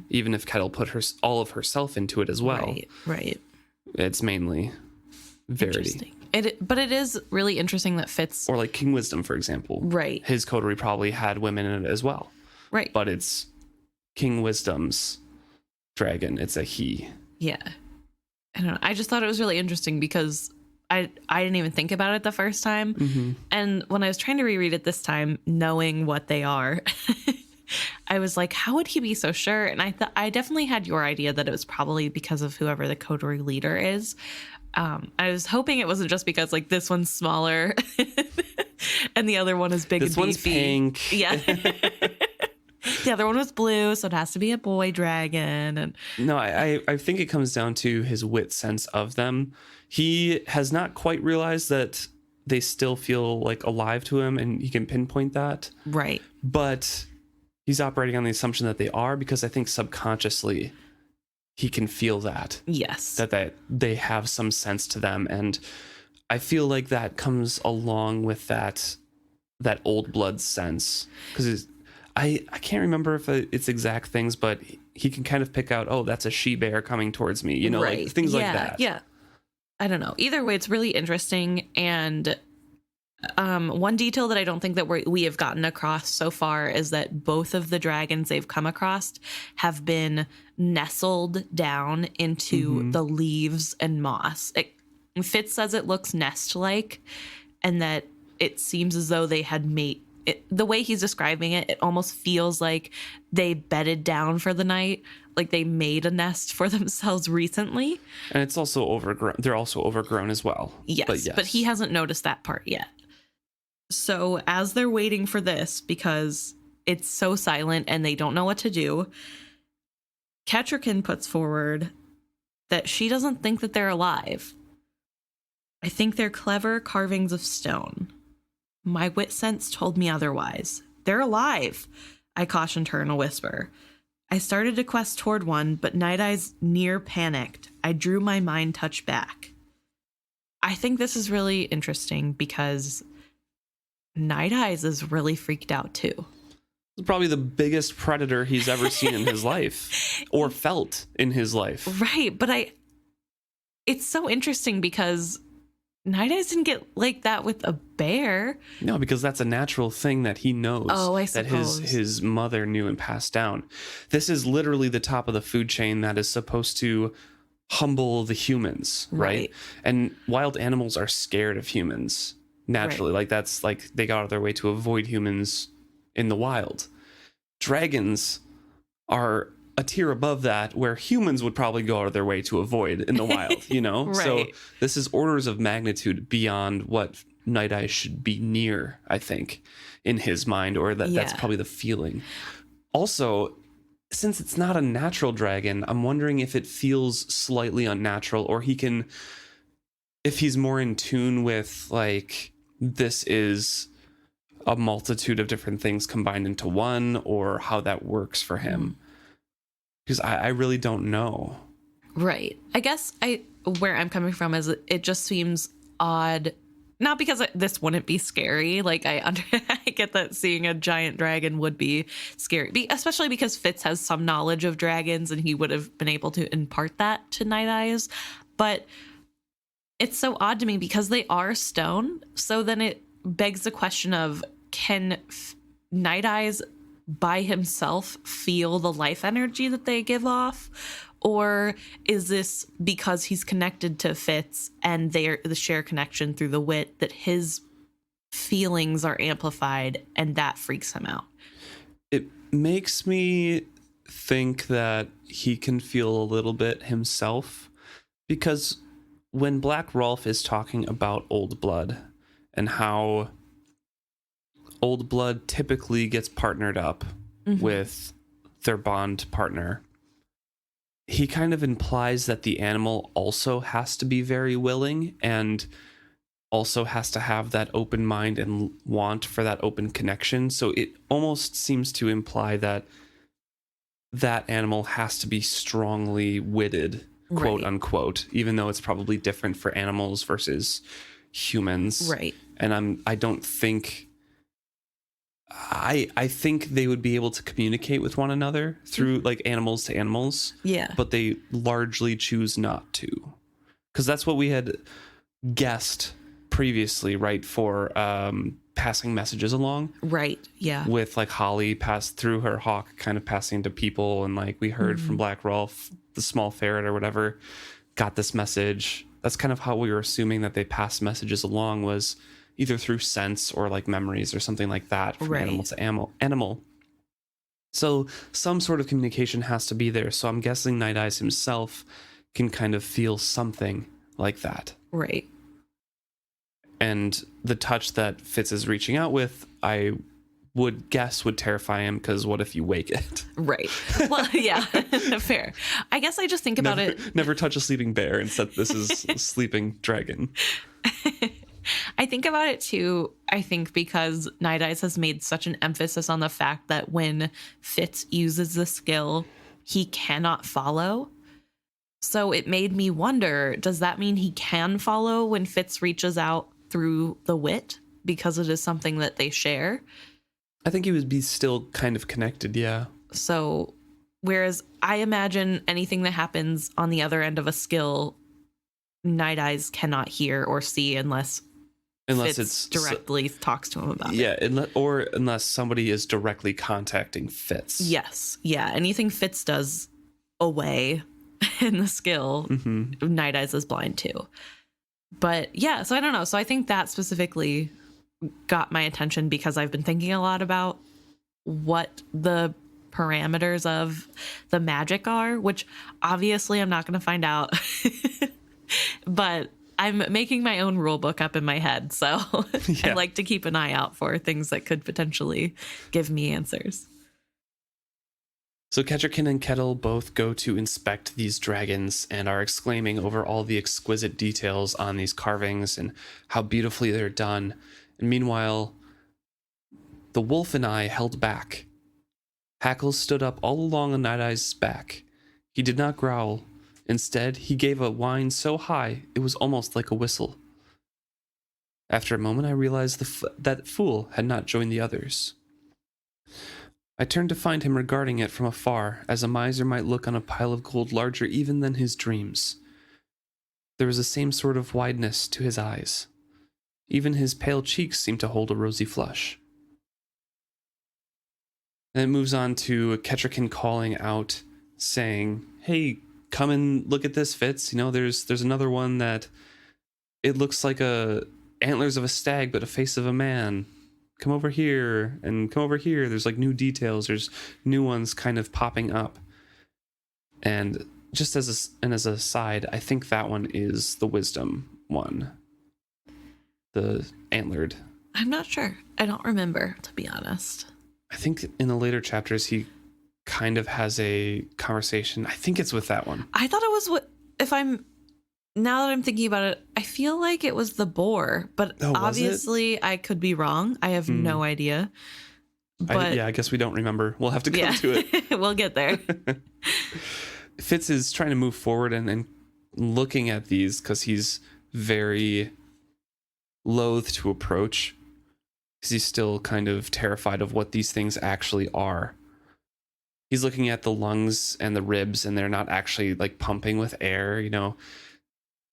Even if Kettle put all of herself into it as well. Right. It's mainly Verity. But it is really interesting that Fitz... Or like King Wisdom, for example. Right. His coterie probably had women in it as well. Right. But it's King Wisdom's dragon. It's a he. Yeah. I don't know. I just thought it was really interesting because I didn't even think about it the first time. And when I was trying to reread it this time, knowing what they are... I was like, how would he be so sure? And I definitely had your idea that it was probably because of whoever the coterie leader is. I was hoping it wasn't just because like this one's smaller and the other one is big and beefy. This one's pink. Yeah. The other one was blue, so it has to be a boy dragon. And No, I think it comes down to his wit sense of them. He has not quite realized that they still feel like alive to him, and he can pinpoint that. right. But he's operating on the assumption that they are, because I think subconsciously he can feel that. Yes. That they have some sense to them. And I feel like that comes along with that old blood sense. Because I can't remember if it's exact things, but he can kind of pick out, oh, that's a she bear coming towards me, you know, right. like things like that. Yeah. I don't know. Either way, it's really interesting. And one detail that I don't think that we have gotten across so far is that both of the dragons they've come across have been nestled down into the leaves and moss. Fitz says it looks nest-like, and that it seems as though they had made it. The way he's describing it, it almost feels like they bedded down for the night, like they made a nest for themselves recently. And it's also overgrown. They're also overgrown as well. Yes, but he hasn't noticed that part yet. So as they're waiting for this, because it's so silent and they don't know what to do, Kettricken puts forward that she doesn't think that they're alive. I think they're clever carvings of stone. My wit sense told me otherwise. They're alive, I cautioned her in a whisper. I started a quest toward one, but Night Eyes near panicked. I drew my mind touch back. I think this is really interesting because Night Eyes is really freaked out too. It's probably the biggest predator he's ever seen in his life, or felt in his life. Right, but it's so interesting because Night Eyes didn't get like that with a bear. No, because that's a natural thing that he knows. Oh, I that suppose. his mother knew and passed down. This is literally the top of the food chain that is supposed to humble the humans, right? And wild animals are scared of humans naturally. Like that's like they got out of their way to avoid humans in the wild. Dragons are a tier above that, where humans would probably go out of their way to avoid in the wild, you know? So this is orders of magnitude beyond what Night Eyes should be near, I think, in his mind, or that's probably the feeling. Also, since it's not a natural dragon, I'm wondering if it feels slightly unnatural, or if he's more in tune with, like, this is a multitude of different things combined into one, or how that works for him. Because I really don't know. Right. I guess where I'm coming from is it just seems odd. Not because this wouldn't be scary. Like I get that seeing a giant dragon would be scary, especially because Fitz has some knowledge of dragons and he would have been able to impart that to Night Eyes. But it's so odd to me because they are stone. So then it begs the question of, can Night Eyes by himself feel the life energy that they give off? Or is this because he's connected to Fitz and they're the share connection through the wit that his feelings are amplified and that freaks him out? It makes me think that he can feel a little bit himself, because when Black Rolf is talking about old blood and how old blood typically gets partnered up with their bond partner, he kind of implies that the animal also has to be very willing and also has to have that open mind and want for that open connection. So it almost seems to imply that that animal has to be strongly witted, quote unquote, even though it's probably different for animals versus humans. Right. And I don't think... I think they would be able to communicate with one another through like animals to animals. Yeah. But they largely choose not to. Because that's what we had guessed previously, right? For passing messages along. Right. Yeah. With like Holly passed through her hawk, kind of passing to people. And like we heard from Black Rolf, the small ferret or whatever, got this message. That's kind of how we were assuming that they passed messages along, was either through sense or like memories or something like that, from animal to animal. So some sort of communication has to be there. So I'm guessing Night Eyes himself can kind of feel something like that. Right. And the touch that Fitz is reaching out with, I would guess would terrify him, because what if you wake it? Right. Well, yeah, fair. I guess I just think about it. Never touch a sleeping bear. Instead, this is a sleeping dragon. I think about it too, I think because Night Eyes has made such an emphasis on the fact that when Fitz uses the skill, he cannot follow. So it made me wonder, does that mean he can follow when Fitz reaches out through the wit? Because it is something that they share. I think he would be still kind of connected, yeah. So, whereas I imagine anything that happens on the other end of a skill, Night Eyes cannot hear or see unless Fitz it's directly talks to him about it. Yeah, unless somebody is directly contacting Fitz. Yes. Yeah. Anything Fitz does away in the skill, Night Eyes is blind too. But yeah, so I don't know. So I think that specifically got my attention because I've been thinking a lot about what the parameters of the magic are, which obviously I'm not going to find out. But I'm making my own rule book up in my head. So I like to keep an eye out for things that could potentially give me answers. So Kettricken and Kettle both go to inspect these dragons and are exclaiming over all the exquisite details on these carvings and how beautifully they're done. And meanwhile, the wolf and I held back. Hackles stood up all along on Night Eye's back. He did not growl. Instead, he gave a whine so high it was almost like a whistle. After a moment, I realized that Fool had not joined the others. I turned to find him regarding it from afar, as a miser might look on a pile of gold larger even than his dreams. There was the same sort of wideness to his eyes. Even his pale cheeks seemed to hold a rosy flush. And it moves on to Kettricken calling out, saying, "Hey, come and look at this, Fitz. You know, there's another one that it looks like antlers of a stag, but a face of a man. Come over here and come over here. There's like new details. There's new ones kind of popping up." And just as an aside, I think that one is the wisdom one. The antlered. I'm not sure. I don't remember, to be honest. I think in the later chapters, he kind of has a conversation. I think it's with that one. I thought it was now that I'm thinking about it, I feel like it was the boar, but obviously I could be wrong. I have no idea. But I guess we don't remember. We'll have to come to it. We'll get there. Fitz is trying to move forward and looking at these because he's very loath to approach, because he's still kind of terrified of what these things actually are. He's looking at the lungs and the ribs, and they're not actually like pumping with air, you know.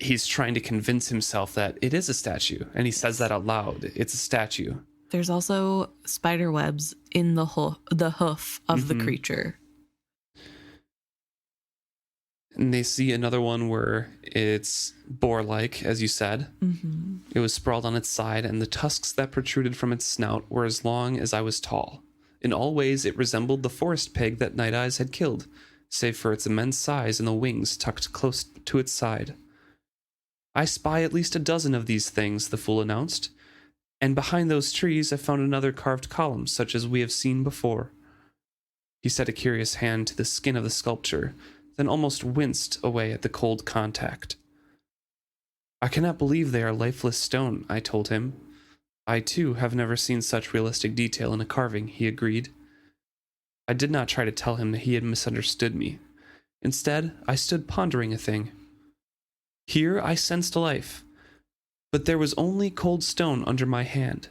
He's trying to convince himself that it is a statue, and he says that out loud. It's a statue. There's also spider webs in the hoof of the creature. And they see another one where it's boar-like, as you said. It was sprawled on its side, and the tusks that protruded from its snout were as long as I was tall. In all ways, it resembled the forest pig that Night Eyes had killed, save for its immense size and the wings tucked close to its side. "I spy at least a dozen of these things," the fool announced, "and behind those trees I found another carved column such as we have seen before." He set a curious hand to the skin of the sculpture, then almost winced away at the cold contact. "I cannot believe they are lifeless stone," I told him. "I, too, have never seen such realistic detail in a carving," he agreed. I did not try to tell him that he had misunderstood me. Instead, I stood pondering a thing. Here I sensed life, but there was only cold stone under my hand.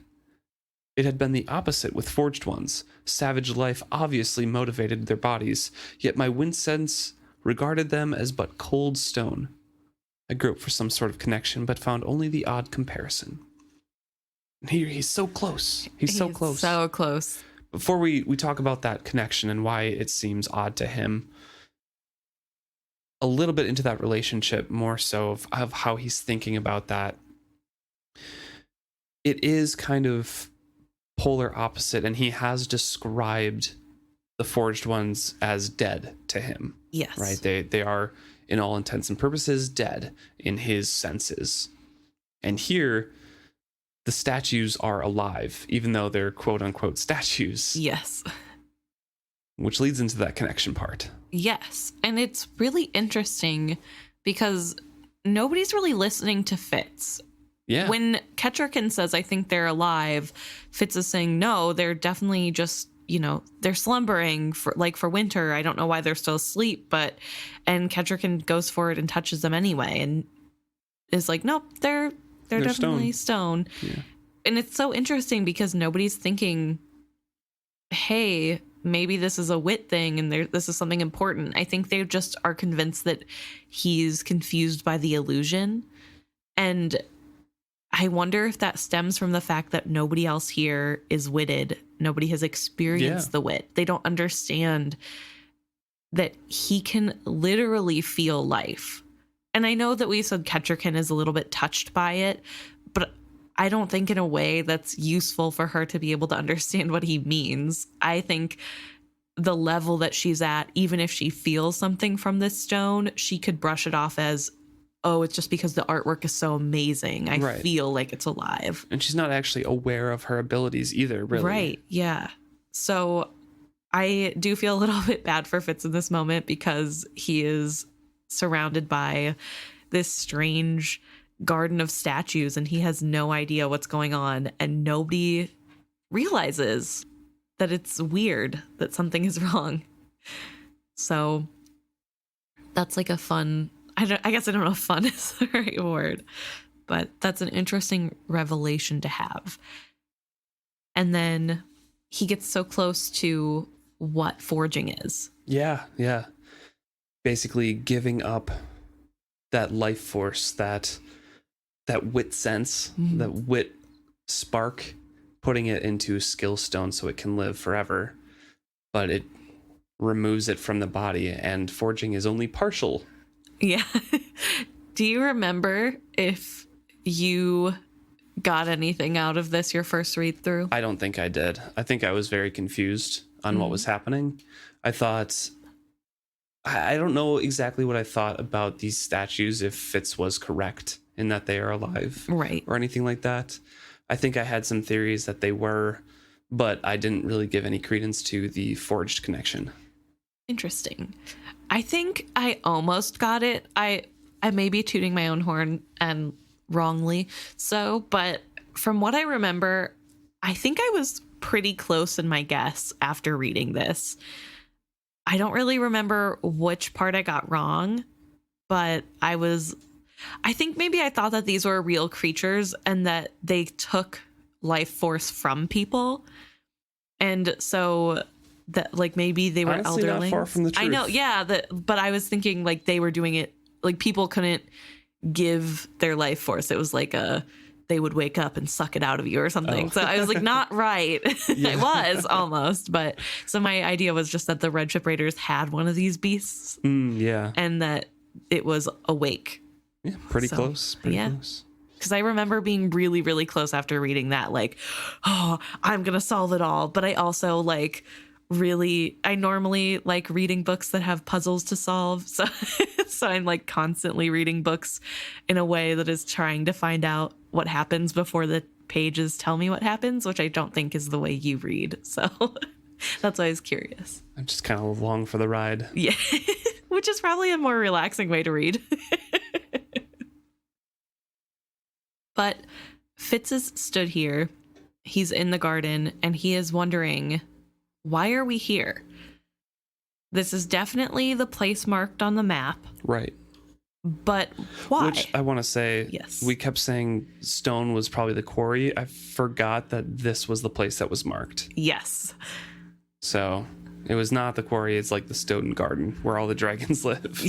It had been the opposite with forged ones. Savage life obviously motivated their bodies, yet my wind sense regarded them as but cold stone. I groped for some sort of connection, but found only the odd comparison. And here, he's so close. He's so close. So close. Before we talk about that connection and why it seems odd to him, a little bit into that relationship, more so of how he's thinking about that. It is kind of polar opposite, and he has described the forged ones as dead to him. Yes. Right? They are, in all intents and purposes, dead in his senses. And here, the statues are alive, even though they're quote unquote statues. Yes. Which leads into that connection part. Yes. And it's really interesting because nobody's really listening to Fitz. Yeah. When Kettricken says, I think they're alive, Fitz is saying, no, they're definitely just, they're slumbering for winter. I don't know why they're still asleep, and Kettricken goes forward and touches them anyway and is like, nope, they're definitely stone. Yeah. And it's so interesting because nobody's thinking, hey, maybe this is a wit thing and this is something important. I think they just are convinced that he's confused by the illusion. And I wonder if that stems from the fact that nobody else here is witted. Nobody has experienced the wit. They don't understand that he can literally feel life. And I know that we said Kettricken is a little bit touched by it, but I don't think in a way that's useful for her to be able to understand what he means. I think the level that she's at, even if she feels something from this stone, she could brush it off as, oh, it's just because the artwork is so amazing. I feel like it's alive. And she's not actually aware of her abilities either, really. Right, yeah. So I do feel a little bit bad for Fitz in this moment because he is surrounded by this strange garden of statues and he has no idea what's going on, and nobody realizes that it's weird, that something is wrong. So that's like a fun, I guess I don't know if fun is the right word, but that's an interesting revelation to have. And then he gets so close to what forging is. Yeah. Basically giving up that life force, that wit sense, that wit spark, putting it into skill stone so it can live forever. But it removes it from the body, and forging is only partial. Yeah. Do you remember if you got anything out of this your first read through? I don't think I did. I think I was very confused on what was happening. I thought, I don't know exactly what I thought about these statues, if Fitz was correct in that they are alive, right, or anything like that. I think I had some theories that they were, but I didn't really give any credence to the forged connection. Interesting. I think I almost got it. I may be tooting my own horn and wrongly so, but from what I remember, I think I was pretty close in my guess after reading this. I don't really remember which part I got wrong, but I think maybe I thought that these were real creatures and that they took life force from people. And so that like maybe they were honestly elderlings. Not far from the truth. I know, yeah, but I was thinking like they were doing it, like people couldn't give their life force. It was like they would wake up and suck it out of you or something. So I was like, not right. It was almost, but so my idea was just that the Red Ship Raiders had one of these beasts. And that it was awake. Yeah, pretty close. Pretty close. Because I remember being really, really close after reading that, like, oh, I'm going to solve it all. But I also like I normally like reading books that have puzzles to solve. So, so I'm like constantly reading books in a way that is trying to find out what happens before the pages tell me what happens, which I don't think is the way you read. So that's why I was curious. I'm just kind of along for the ride. Yeah, which is probably a more relaxing way to read. But Fitz is stood here. He's in the garden and he is wondering, why are we here? This is definitely the place marked on the map. Right. But why? Which I want to say, yes, we kept saying stone was probably the quarry. I forgot that this was the place that was marked. Yes. So it was not the quarry. It's like the stone garden where all the dragons live.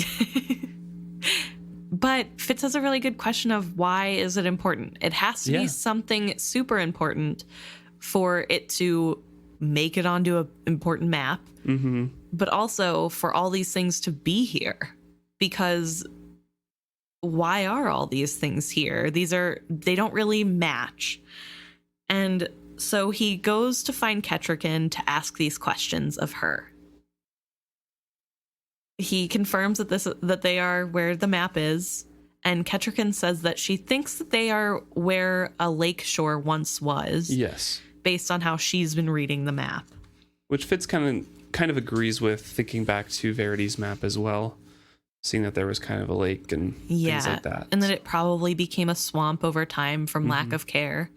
But Fitz has a really good question of why is it important? It has to be something super important for it to make it onto an important map. Mm-hmm. But also for all these things to be here. Because why are all these things here? They don't really match. And so he goes to find Kettricken to ask these questions of her. He confirms that they are where the map is, And Kettricken says that she thinks that they are where a lake shore once was. Yes. Based on how she's been reading the map. Which Fitz kind of agrees with, thinking back to Verity's map as well, seeing that there was kind of a lake and things like that. And that it probably became a swamp over time from lack of care.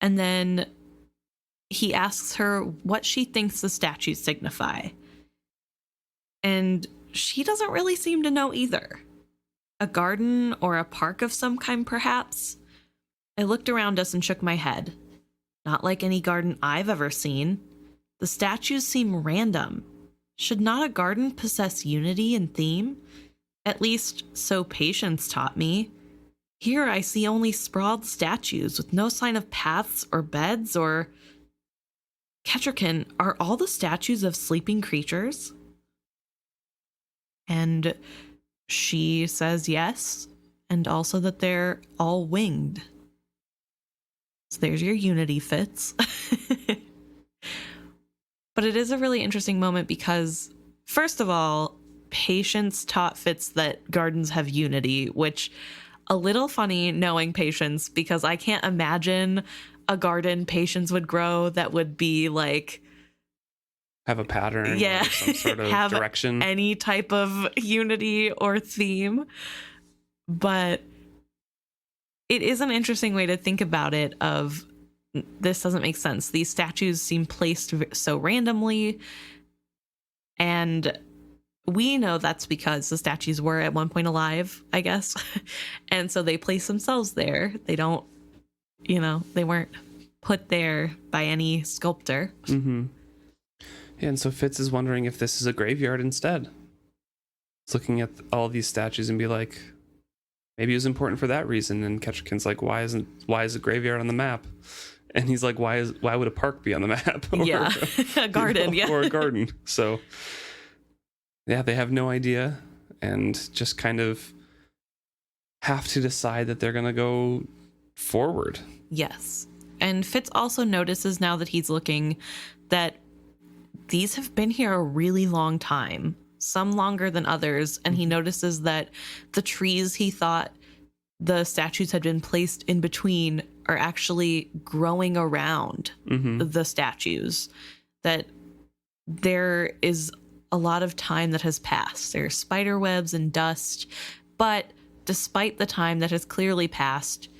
And then he asks her what she thinks the statues signify. And she doesn't really seem to know either. A garden or a park of some kind, perhaps? I looked around us and shook my head. Not like any garden I've ever seen. The statues seem random. Should not a garden possess unity and theme? At least, so Patience taught me. Here I see only sprawled statues with no sign of paths or beds or... Kettricken, are all the statues of sleeping creatures? And she says yes, and also that they're all winged. So there's your unity, Fitz. But it is a really interesting moment because, first of all, Patience taught Fitz that gardens have unity, which a little funny knowing Patience, because I can't imagine a garden Patience would grow that would be like... have a pattern, yeah, or some sort of have direction, any type of unity or theme. But it is an interesting way to think about it of, this doesn't make sense. These statues seem placed so randomly. And we know that's because the statues were at one point alive, I guess. And so they place themselves there. They don't, they weren't put there by any sculptor. Mm-hmm. Yeah, and so Fitz is wondering if this is a graveyard instead. It's looking at all these statues and be like, maybe it was important for that reason. And Kettricken's like, why is a graveyard on the map? And he's like, why would a park be on the map? Or, yeah, a garden, or a garden. So yeah, they have no idea and just kind of have to decide that they're going to go forward. Yes. And Fitz also notices now that he's looking that these have been here a really long time, some longer than others. And he notices that the trees he thought the statues had been placed in between are actually growing around the statues, that there is a lot of time that has passed. There are spider webs and dust, but despite the time that has clearly passed,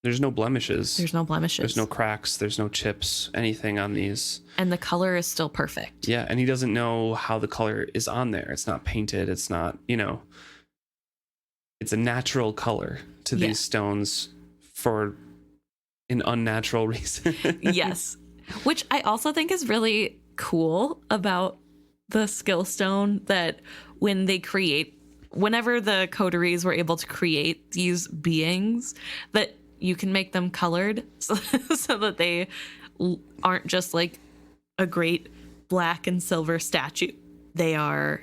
there's no blemishes. There's no blemishes. There's no cracks. There's no chips, anything on these. And the color is still perfect. Yeah, and he doesn't know how the color is on there. It's not painted. It's not, it's a natural color to these stones for an unnatural reason. Yes. Which I also think is really cool about the skill stone, that whenever the coteries were able to create these beings, that you can make them colored so that they aren't just like a great black and silver statue. They are,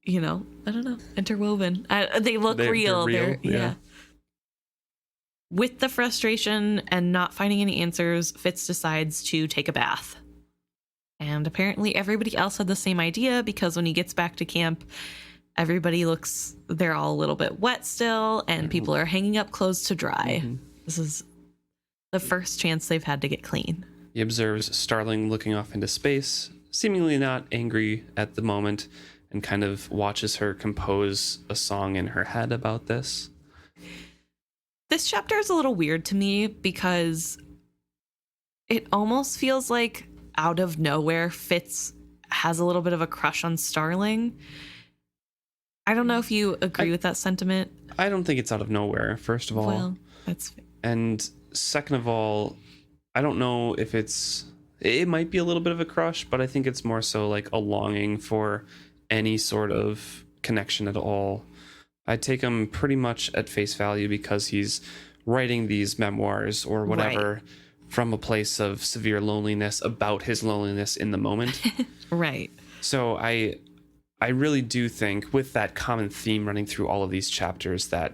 I don't know, interwoven. They look real. They're real. Yeah. With the frustration and not finding any answers, Fitz decides to take a bath. And apparently everybody else had the same idea, because when he gets back to camp, they're all a little bit wet still, and people are hanging up clothes to dry. This is the first chance they've had to get clean. He observes Starling looking off into space, seemingly not angry at the moment, and kind of watches her compose a song in her head about this. This chapter is a little weird to me because it almost feels like out of nowhere Fitz has a little bit of a crush on Starling. I don't know if you agree with that sentiment. I don't think it's out of nowhere, first of all. Well, that's fair. And second of all, I don't know if it might be a little bit of a crush, but I think it's more so like a longing for any sort of connection at all. I take him pretty much at face value because he's writing these memoirs or whatever from a place of severe loneliness about his loneliness in the moment. Right. So I really do think, with that common theme running through all of these chapters, that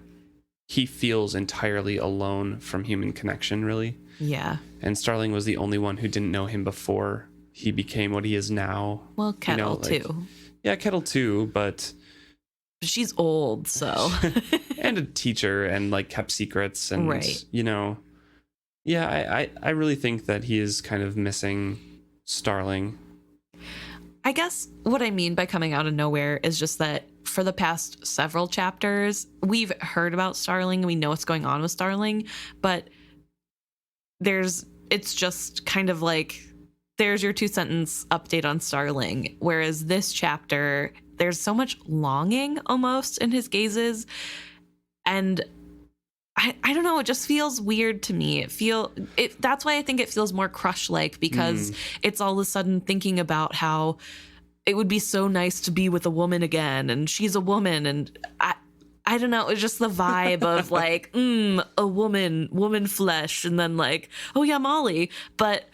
he feels entirely alone from human connection, really. Yeah. And Starling was the only one who didn't know him before he became what he is now. Well, Kettle too. Yeah, Kettle too, but she's old, so. And a teacher and like kept secrets and, right. you know, yeah, I really think that he is kind of missing Starling. I guess what I mean by coming out of nowhere is just that for the past several chapters, we've heard about Starling. We know what's going on with Starling, but it's just kind of like, there's your 2-sentence update on Starling. Whereas this chapter, there's so much longing almost in his gazes. And I don't know, it just feels weird to me. That's why I think it feels more Crush-like, because it's all of a sudden thinking about how it would be so nice to be with a woman again, and she's a woman, and I don't know, it's just the vibe of like, a woman flesh, and then like, oh yeah, Molly. But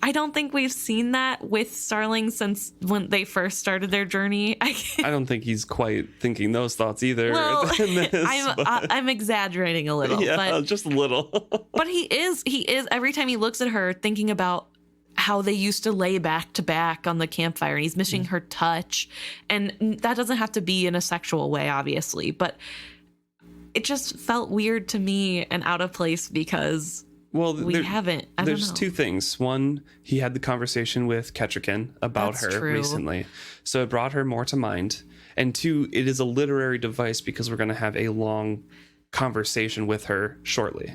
I don't think we've seen that with Starling since when they first started their journey. I don't think he's quite thinking those thoughts either. Well, this, I'm exaggerating a little. Yeah, but, just a little. But he is every time he looks at her, thinking about how they used to lay back to back on the campfire, and he's missing her touch. And that doesn't have to be in a sexual way, obviously, but it just felt weird to me and out of place because there's two things. One, he had the conversation with Kettricken about her recently, so it brought her more to mind. And two, it is a literary device because we're going to have a long conversation with her shortly.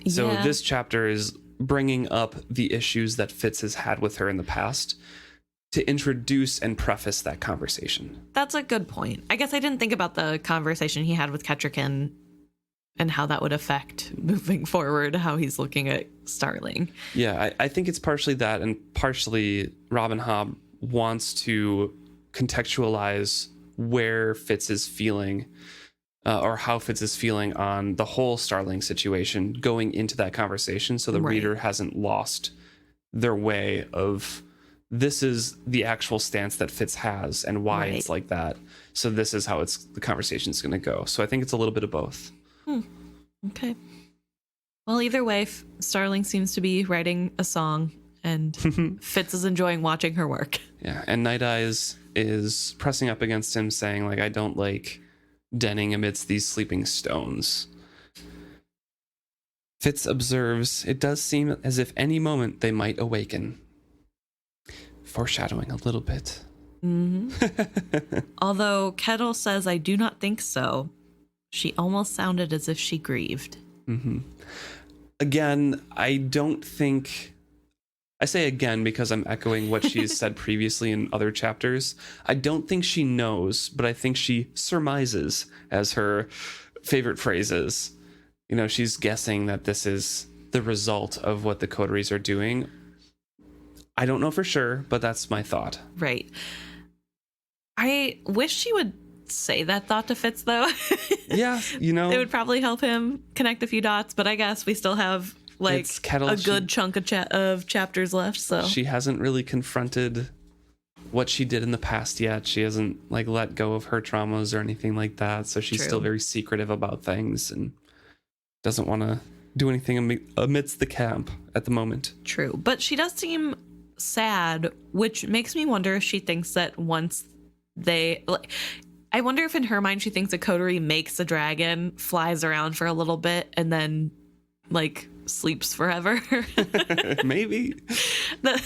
So this chapter is bringing up the issues that Fitz has had with her in the past to introduce and preface that conversation. That's a good point. I guess I didn't think about the conversation he had with Kettricken and how that would affect moving forward, how he's looking at Starling. Yeah, I think it's partially that, and partially Robin Hobb wants to contextualize where Fitz is feeling, or how Fitz is feeling on the whole Starling situation going into that conversation, so the reader hasn't lost their way of, this is the actual stance that Fitz has and why it's like that. So this is how the conversation's going to go. So I think it's a little bit of both. Okay. Well, either way, Starling seems to be writing a song, and Fitz is enjoying watching her work. Yeah, and Night Eyes is pressing up against him, saying, like, I don't like denning amidst these sleeping stones. Fitz observes, it does seem as if any moment they might awaken. Foreshadowing a little bit. Although Kettle says, I do not think so. She almost sounded as if she grieved. Again, I don't think... I say again because I'm echoing what she's said previously in other chapters. I don't think she knows, but I think she surmises, as her favorite phrase is. You know, she's guessing that this is the result of what the coteries are doing. I don't know for sure, but that's my thought. Right. I wish she would say that thought to Fitz, though. Yeah, you know. It would probably help him connect a few dots, but I guess we still have like a good chunk of chapters left. So she hasn't really confronted what she did in the past yet. She hasn't like let go of her traumas or anything like that. So she's still very secretive about things and doesn't want to do anything amidst the camp at the moment. True. But she does seem sad, which makes me wonder if she thinks that once I wonder if in her mind she thinks a coterie makes a dragon, flies around for a little bit, and then like sleeps forever. Maybe.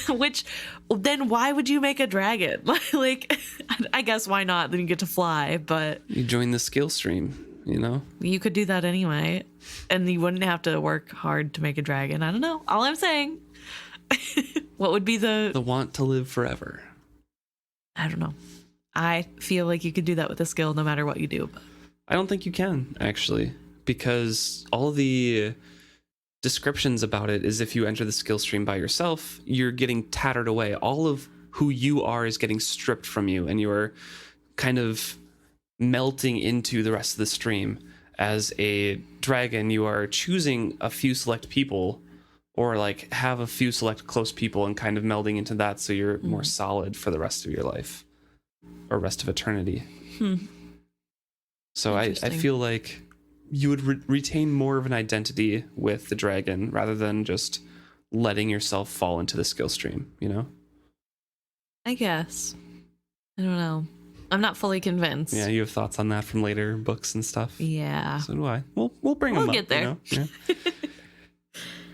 Which then why would you make a dragon? Like, I guess why not? Then you get to fly, but you join the skill stream, you know? You could do that anyway, and you wouldn't have to work hard to make a dragon. I don't know. All I'm saying. What would be the want to live forever? I don't know. I feel like you could do that with a skill no matter what you do. But I don't think you can, actually, because all the descriptions about it is if you enter the skill stream by yourself, you're getting tattered away. All of who you are is getting stripped from you, and you're kind of melting into the rest of the stream. As a dragon, you are choosing a few select people, or like have a few select close people and kind of melding into that, so you're more solid for the rest of your life. Or rest of eternity. So I feel like you would retain more of an identity with the dragon rather than just letting yourself fall into the skill stream, you know? I guess. I don't know. I'm not fully convinced. Yeah, you have thoughts on that from later books and stuff. Yeah. So do I. We'll bring them up. We'll get there. You know? Yeah.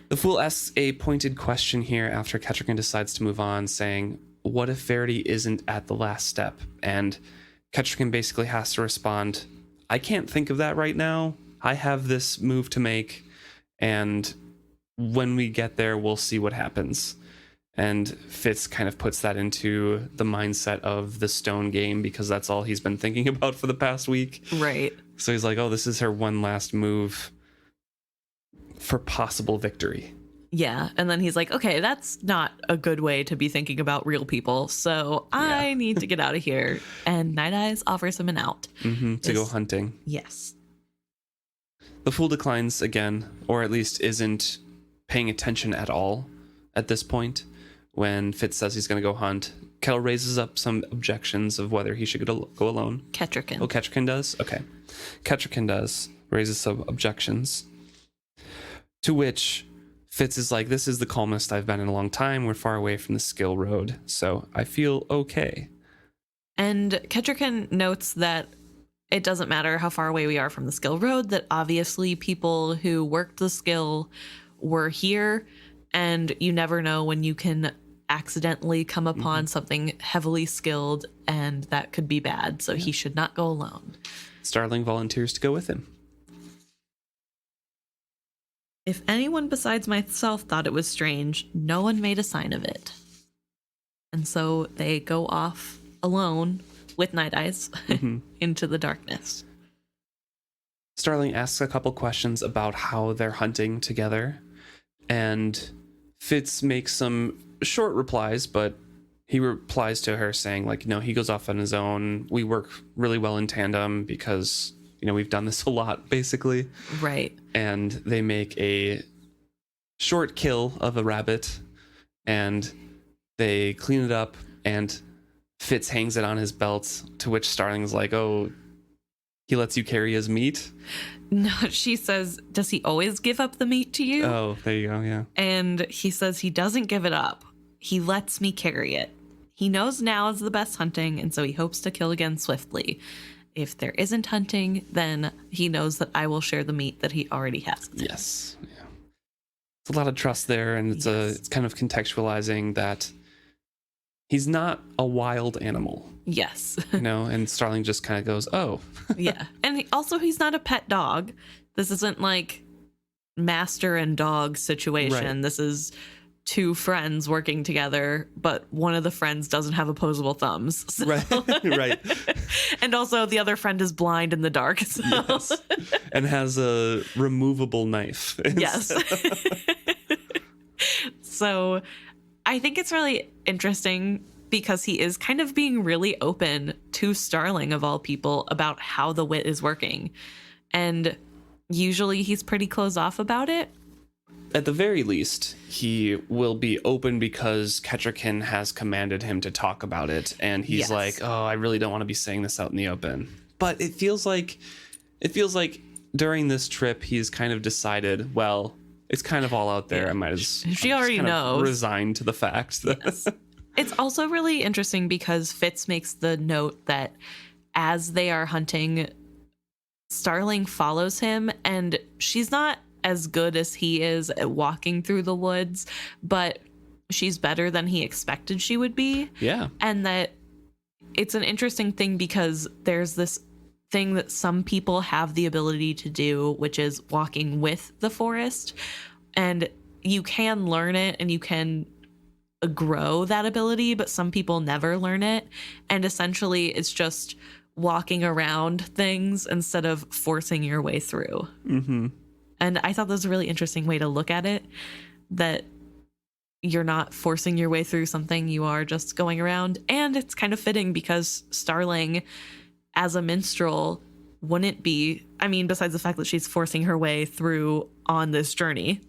The Fool asks a pointed question here after Kettricken decides to move on, saying, what if Verity isn't at the last step? And Kettricken basically has to respond, I can't think of that right now. I have this move to make, and when we get there, we'll see what happens. And Fitz kind of puts that into the mindset of the stone game because that's all he's been thinking about for the past week. Right. So he's like, oh, this is her one last move for possible victory. Yeah. And then he's like, okay, that's not a good way to be thinking about real people. So I need to get out of here. And Night Eyes offers him an out. To go hunting. Yes. The Fool declines again, or at least isn't paying attention at all at this point. When Fitz says he's going to go hunt, Kettle raises up some objections of whether he should go alone. Kettricken. Oh, Kettricken does? Okay. Kettricken does. Raises some objections. To which Fitz is like, this is the calmest I've been in a long time. We're far away from the skill road, so I feel okay. And Kettricken notes that it doesn't matter how far away we are from the skill road, that obviously people who worked the skill were here, and you never know when you can accidentally come upon something heavily skilled, and that could be bad, so he should not go alone. Starling volunteers to go with him. If anyone besides myself thought it was strange, no one made a sign of it. And so they go off alone with Night Eyes into the darkness. Starling asks a couple questions about how they're hunting together, and Fitz makes some short replies, but he replies to her saying, like, no, he goes off on his own. We work really well in tandem because, you know, we've done this a lot, basically. Right. And they make a short kill of a rabbit, and they clean it up, and Fitz hangs it on his belt, to which Starling's like, oh, he lets you carry his meat? No, she says, does he always give up the meat to you? Oh, there you go, yeah. And he says he doesn't give it up. He lets me carry it. He knows now is the best hunting, and so he hopes to kill again swiftly. If there isn't hunting, then he knows that I will share the meat that he already has. Yes. Yeah. It's a lot of trust there, and it's kind of contextualizing that he's not a wild animal. Yes. You know, and Starling just kind of goes, oh. Yeah. And also, he's not a pet dog. This isn't like master and dog situation. Right. This is two friends working together, but one of the friends doesn't have opposable thumbs. So. Right. Right. And also the other friend is blind in the dark. So. Yes. And has a removable knife. Yes. So I think it's really interesting because he is kind of being really open to Starling, of all people, about how the wit is working. And usually he's pretty closed off about it. At the very least, he will be open because Kettricken has commanded him to talk about it. And he's like, oh, I really don't want to be saying this out in the open. But it feels like during this trip, he's kind of decided, well, it's kind of all out there. Yeah. I might as She already knows. Resigned to the fact that Yes. It's also really interesting because Fitz makes the note that as they are hunting, Starling follows him, and she's not as good as he is at walking through the woods, but she's better than he expected she would be. Yeah. And that it's an interesting thing because there's this thing that some people have the ability to do, which is walking with the forest, and you can learn it and you can grow that ability, but some people never learn it. And essentially it's just walking around things instead of forcing your way through. Mm-hmm. And I thought that was a really interesting way to look at it, that you're not forcing your way through something, you are just going around. And it's kind of fitting because Starling, as a minstrel, wouldn't be, I mean, besides the fact that she's forcing her way through on this journey,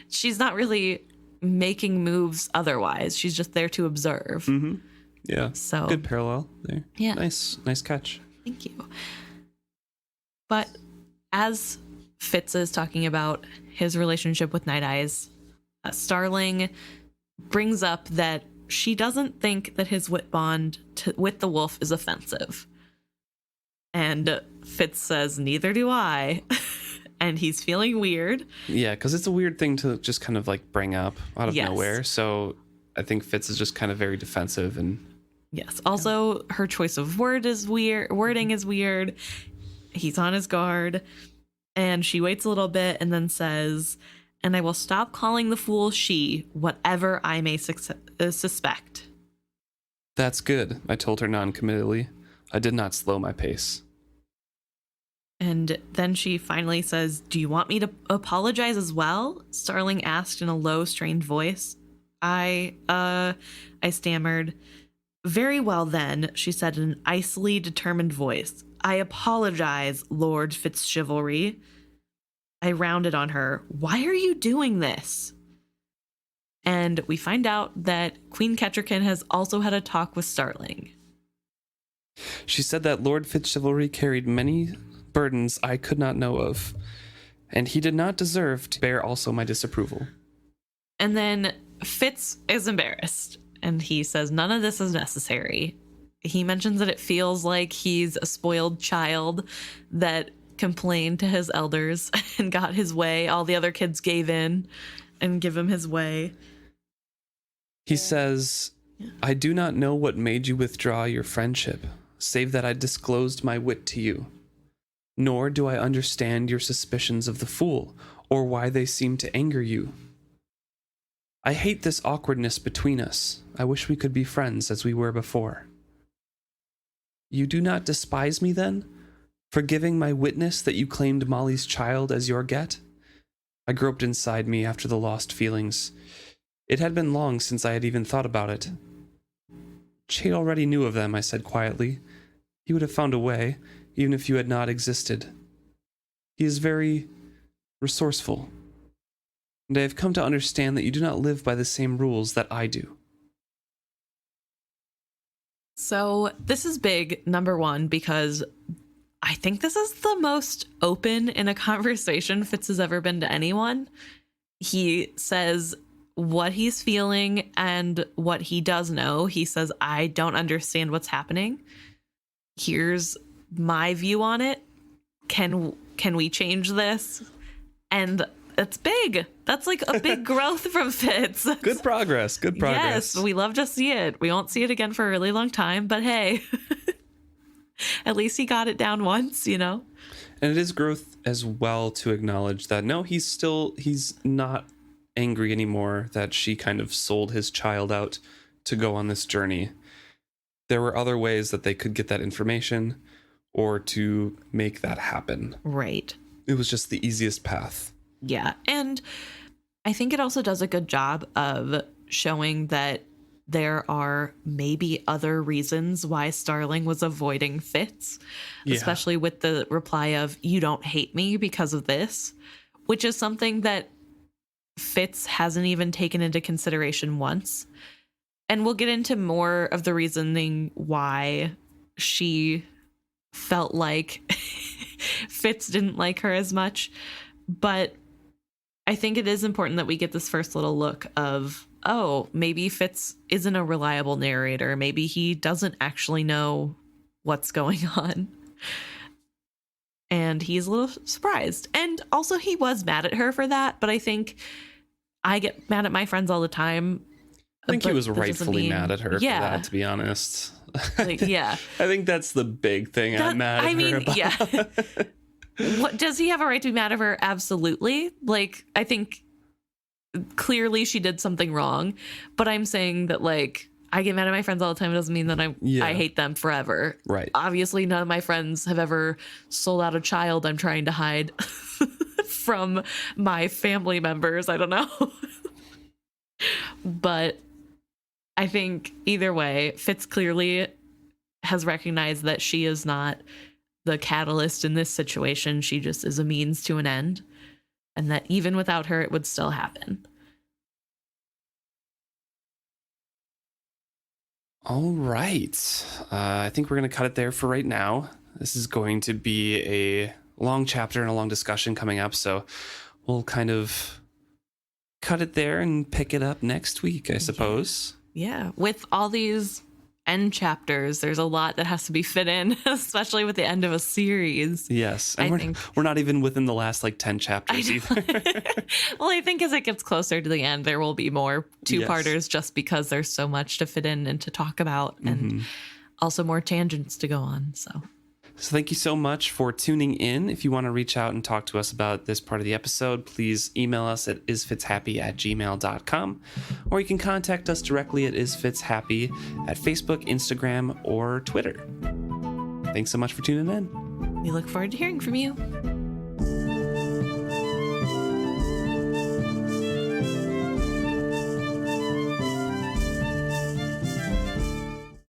she's not really making moves otherwise. She's just there to observe. Mm-hmm. Yeah. So good parallel there. Yeah. Nice catch. Thank you. But as Fitz is talking about his relationship with Night Eyes, Starling brings up that she doesn't think that his wit bond with the wolf is offensive. And Fitz says, neither do I. And he's feeling weird. Yeah, because it's a weird thing to just kind of like bring up out of nowhere. So I think Fitz is just kind of very defensive. And yes. Also, her choice of wording is weird. He's on his guard. And she waits a little bit and then says, and I will stop calling the fool she, whatever I may suspect. That's good, I told her non-committally. I did not slow my pace. And then she finally says, do you want me to apologize as well? Starling asked in a low, strained voice. I stammered. Very well then, she said in an icily determined voice. I apologize, Lord FitzChivalry. I rounded on her. Why are you doing this? And we find out that Queen Kettricken has also had a talk with Starling. She said that Lord FitzChivalry carried many burdens I could not know of, and he did not deserve to bear also my disapproval. And then Fitz is embarrassed, and he says none of this is necessary. He mentions that it feels like he's a spoiled child that complained to his elders and got his way. All the other kids gave in and give him his way. He says, I do not know what made you withdraw your friendship, save that I disclosed my wit to you. Nor do I understand your suspicions of the fool, or why they seem to anger you. I hate this awkwardness between us. I wish we could be friends as we were before. You do not despise me then, for giving my witness that you claimed Molly's child as your get? I groped inside me after the lost feelings. It had been long since I had even thought about it. Chade already knew of them, I said quietly. He would have found a way, even if you had not existed. He is very resourceful. And I have come to understand that you do not live by the same rules that I do. So this is big, number one, because I think this is the most open in a conversation Fitz has ever been to anyone. He says what he's feeling and what he does know. He says, I don't understand what's happening. Here's my view on it. Can we change this? And it's big. That's like a big growth from Fitz. Good progress. Good progress. Yes, we love to see it. We won't see it again for a really long time, but hey, at least he got it down once, you know? And it is growth as well to acknowledge that, no, he's not angry anymore that she kind of sold his child out to go on this journey. There were other ways that they could get that information or to make that happen. Right. It was just the easiest path. Yeah. And I think it also does a good job of showing that there are maybe other reasons why Starling was avoiding Fitz, especially with the reply of, you don't hate me because of this, which is something that Fitz hasn't even taken into consideration once. And we'll get into more of the reasoning why she felt like Fitz didn't like her as much. But I think it is important that we get this first little look of, oh, maybe Fitz isn't a reliable narrator. Maybe he doesn't actually know what's going on. And he's a little surprised. And also he was mad at her for that. But I think I get mad at my friends all the time. I think he was rightfully mad at her for that, to be honest. Like, yeah. I think that's the big thing I'm mad at her about. Yeah. What, does he have a right to be mad at her? Absolutely. Like, I think clearly she did something wrong. But I'm saying that, like, I get mad at my friends all the time. It doesn't mean that I hate them forever. Right. Obviously, none of my friends have ever sold out a child I'm trying to hide from my family members. I don't know. But I think either way, Fitz clearly has recognized that she is not the catalyst in this situation. She just is a means to an end. And that even without her, it would still happen. All right. I think we're going to cut it there for right now. This is going to be a long chapter and a long discussion coming up. So we'll kind of cut it there and pick it up next week, I suppose. Yeah, with all these end chapters, there's a lot that has to be fit in, especially with the end of a series. Yes, and we're not even within the last like 10 chapters either. Well, I think as it gets closer to the end, there will be more two-parters just because there's so much to fit in and to talk about, and also more tangents to go on. So thank you so much for tuning in. If you want to reach out and talk to us about this part of the episode, please email us at isfitshappy@gmail.com, or you can contact us directly at isfitshappy at Facebook, Instagram, or Twitter. Thanks so much for tuning in. we look forward to hearing from you.